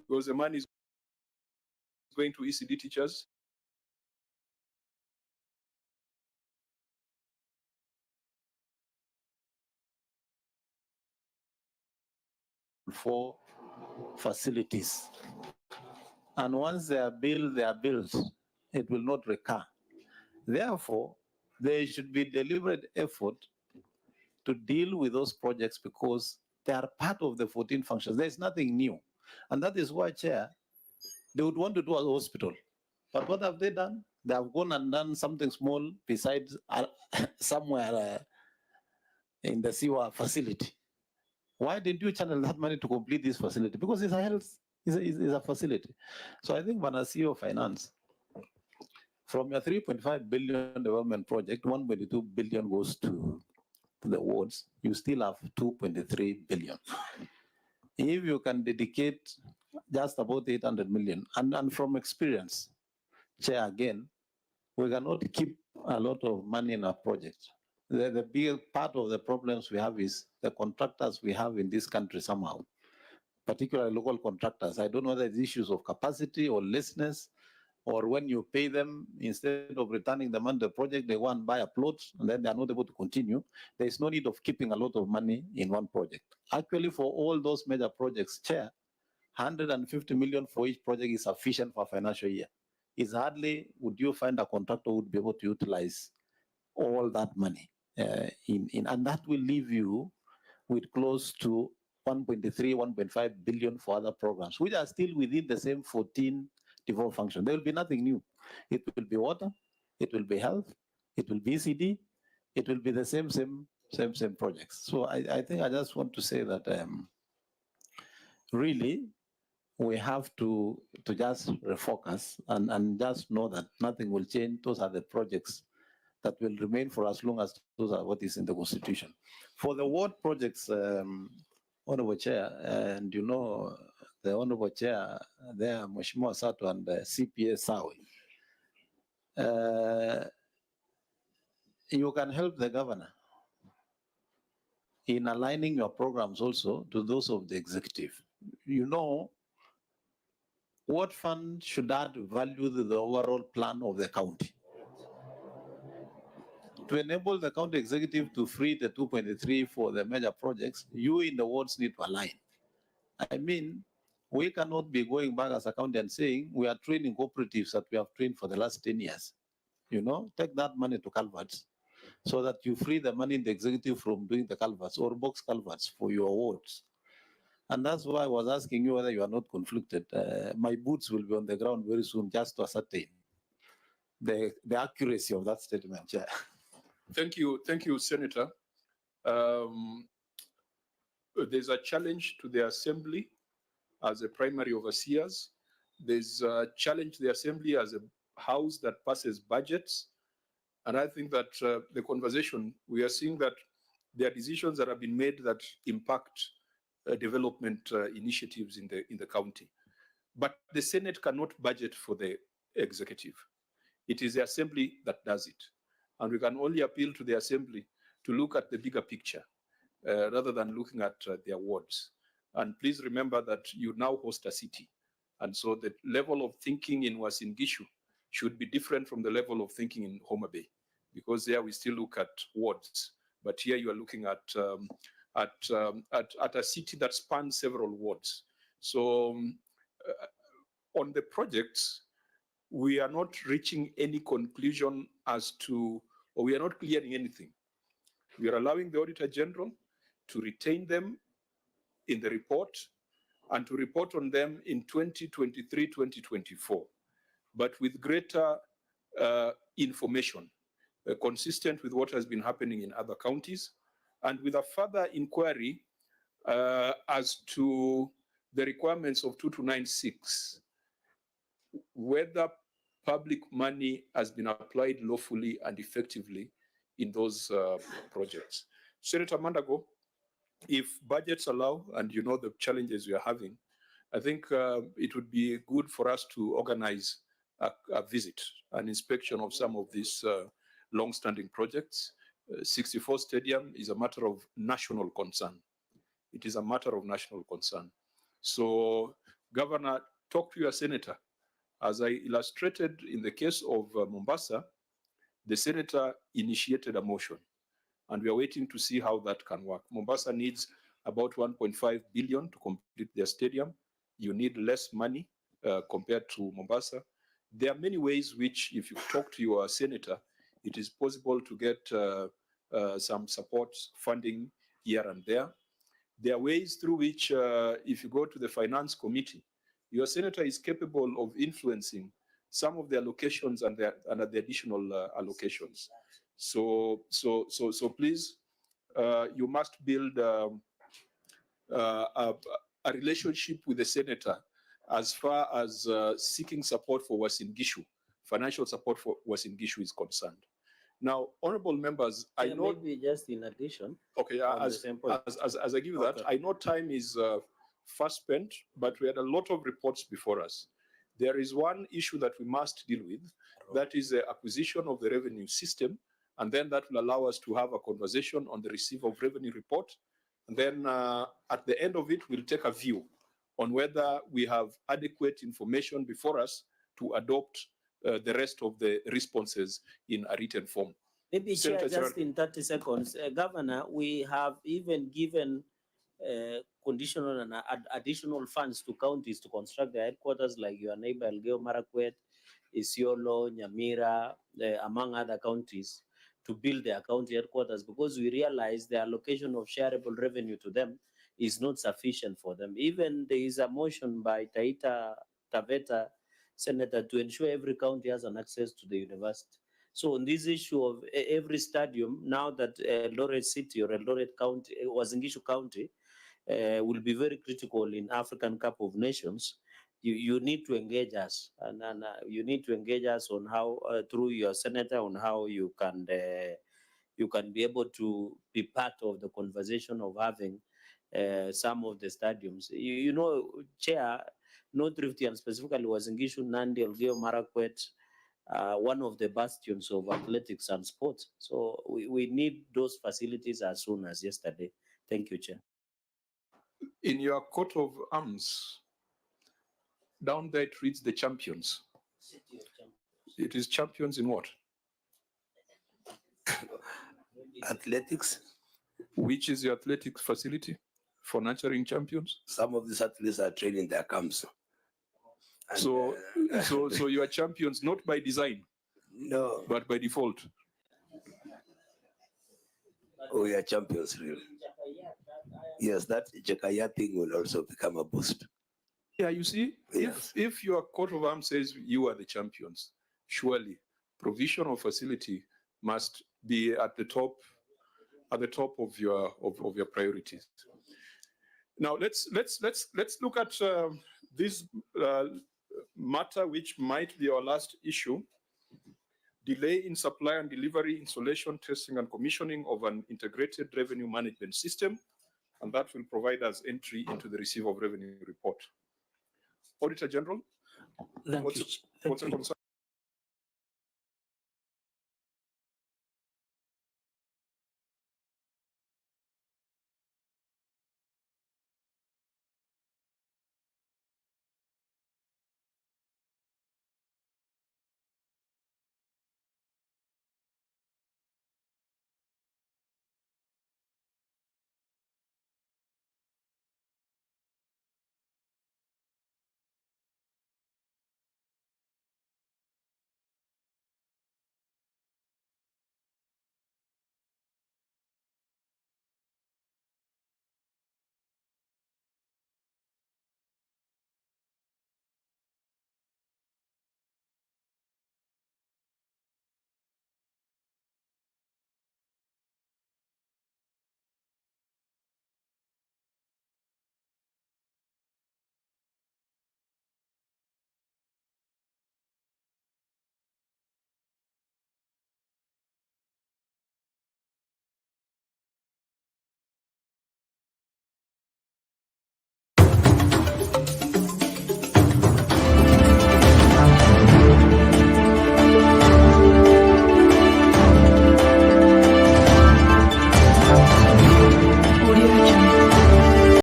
because the money is going to ECD teachers. For facilities. And once they are built, it will not recur. Therefore, there should be deliberate effort to deal with those projects because they are part of the 14 functions. There's nothing new. And that is why, Chair, they would want to do a hospital. But what have they done? They have gone and done something small besides somewhere in the Ziwa facility. Why didn't you channel that money to complete this facility? Because it's a health, it's a facility. So I think when I see your finance, from your 3.5 billion development project, 1.2 billion goes to the wards, you still have 2.3 billion. If you can dedicate just about 800 million, and from experience, Chair, again, we cannot keep a lot of money in our project. The big part of the problems we have is the contractors we have in this country somehow, particularly local contractors. I don't know whether it's issues of capacity or laziness, or when you pay them, instead of returning the money to the project, they go and buy a plot, and then they are not able to continue. There is no need of keeping a lot of money in one project. Actually, for all those major projects, Chair, 150 million for each project is sufficient for a financial year. It's hardly would you find a contractor who would be able to utilize all that money and that will leave you with close to 1.3, 1.5 billion for other programs, which are still within the same 14 devolved functions. There will be nothing new. It will be water, it will be health, it will be ECD, it will be the same projects. So I think I just want to say that really we have to just refocus and just know that nothing will change. Those are the projects that will remain for as long as those are what is in the Constitution. For the ward projects, Honorable Chair, and you know the Honorable Chair there, Mheshimiwa Sato and CPA Sawi, you can help the governor in aligning your programs also to those of the executive. You know, what fund should add value to the overall plan of the county? To enable the county executive to free the 2.3 for the major projects, you in the wards need to align. I mean, we cannot be going back as a county and saying we are training cooperatives that we have trained for the last 10 years. You know, take that money to culverts so that you free the money in the executive from doing the culverts or box culverts for your wards. And that's why I was asking you whether you are not conflicted. My boots will be on the ground very soon just to ascertain the accuracy of that statement, Chair. Thank you, Senator. There's a challenge to the Assembly as a primary overseers. There's a challenge to the Assembly as a house that passes budgets. And I think that the conversation, we are seeing that there are decisions that have been made that impact development initiatives in the county. But the Senate cannot budget for the executive. It is the Assembly that does it. And we can only appeal to the Assembly to look at the bigger picture rather than looking at their wards. And please remember that you now host a city. And so the level of thinking in Uasin Gishu should be different from the level of thinking in Homa Bay, because there we still look at wards. But here you are looking at a city that spans several wards. So on the projects, we are not reaching any conclusion as to, or we are not clearing anything. We are allowing the Auditor General to retain them in the report and to report on them in 2023, 2024, but with greater information, consistent with what has been happening in other counties, and with a further inquiry as to the requirements of 2296, whether public money has been applied lawfully and effectively in those projects. Senator Mandago, if budgets allow, and you know the challenges we are having, I think it would be good for us to organize a visit, an inspection of some of these long-standing projects. 64 Stadium is a matter of national concern. It is a matter of national concern. So Governor, talk to your senator. As I illustrated in the case of Mombasa, the senator initiated a motion, and we are waiting to see how that can work. Mombasa needs about 1.5 billion to complete their stadium. You need less money compared to Mombasa. There are many ways which, if you talk to your senator, it is possible to get some support funding here and there. There are ways through which, if you go to the finance committee, your senator is capable of influencing some of the allocations and the additional allocations. So please, you must build a relationship with the senator as far as seeking support for Uasin Gishu, financial support for Uasin Gishu is concerned. Now, honorable members, I know maybe just in addition. Okay, as I give you that, I know time is fast spent, but we had a lot of reports before us. There is one issue that we must deal with, that is the acquisition of the revenue system, and then that will allow us to have a conversation on the receipt of revenue report. And then at the end of it, we'll take a view on whether we have adequate information before us to adopt the rest of the responses in a written form. Maybe Chair, just in 30 seconds, Governor, we have even given conditional and additional funds to counties to construct the headquarters, like your neighbor Elgeyo Marakwet, Isiolo, Nyamira, among other counties, to build their county headquarters, because we realize the allocation of shareable revenue to them is not sufficient for them. Even there is a motion by Taita Taveta Senator to ensure every county has an access to the university. So on this issue of every stadium, now that Eldoret City or Eldoret County, Uasin Gishu County, will be very critical in African Cup of Nations, you need to engage us, and you need to engage us on how, through your senator, on how you can be able to be part of the conversation of having some of the stadiums. You know, Chair, North Rift and specifically Uasin Gishu, Nandi, Elgeyo Marakwet, one of the bastions of athletics and sports. So we need those facilities as soon as yesterday. Thank you, Chair. In your coat of arms, down there it reads the champions. It is champions in what? Athletics. Which is your athletics facility for nurturing champions? Some of these athletes are training their camps. And, so you are champions not by design, no, but by default. We are champions, really. Yes, that Jakaya thing will also become a boost. Yeah, you see, Yes. if your coat of arms says you are the champions, surely provision of facility must be at the top of your priorities. Now let's look at this matter, which might be our last issue: delay in supply and delivery, installation, testing, and commissioning of an integrated revenue management system, and that will provide us entry into the receipt of revenue report. Auditor General, Thank what's you. the concern?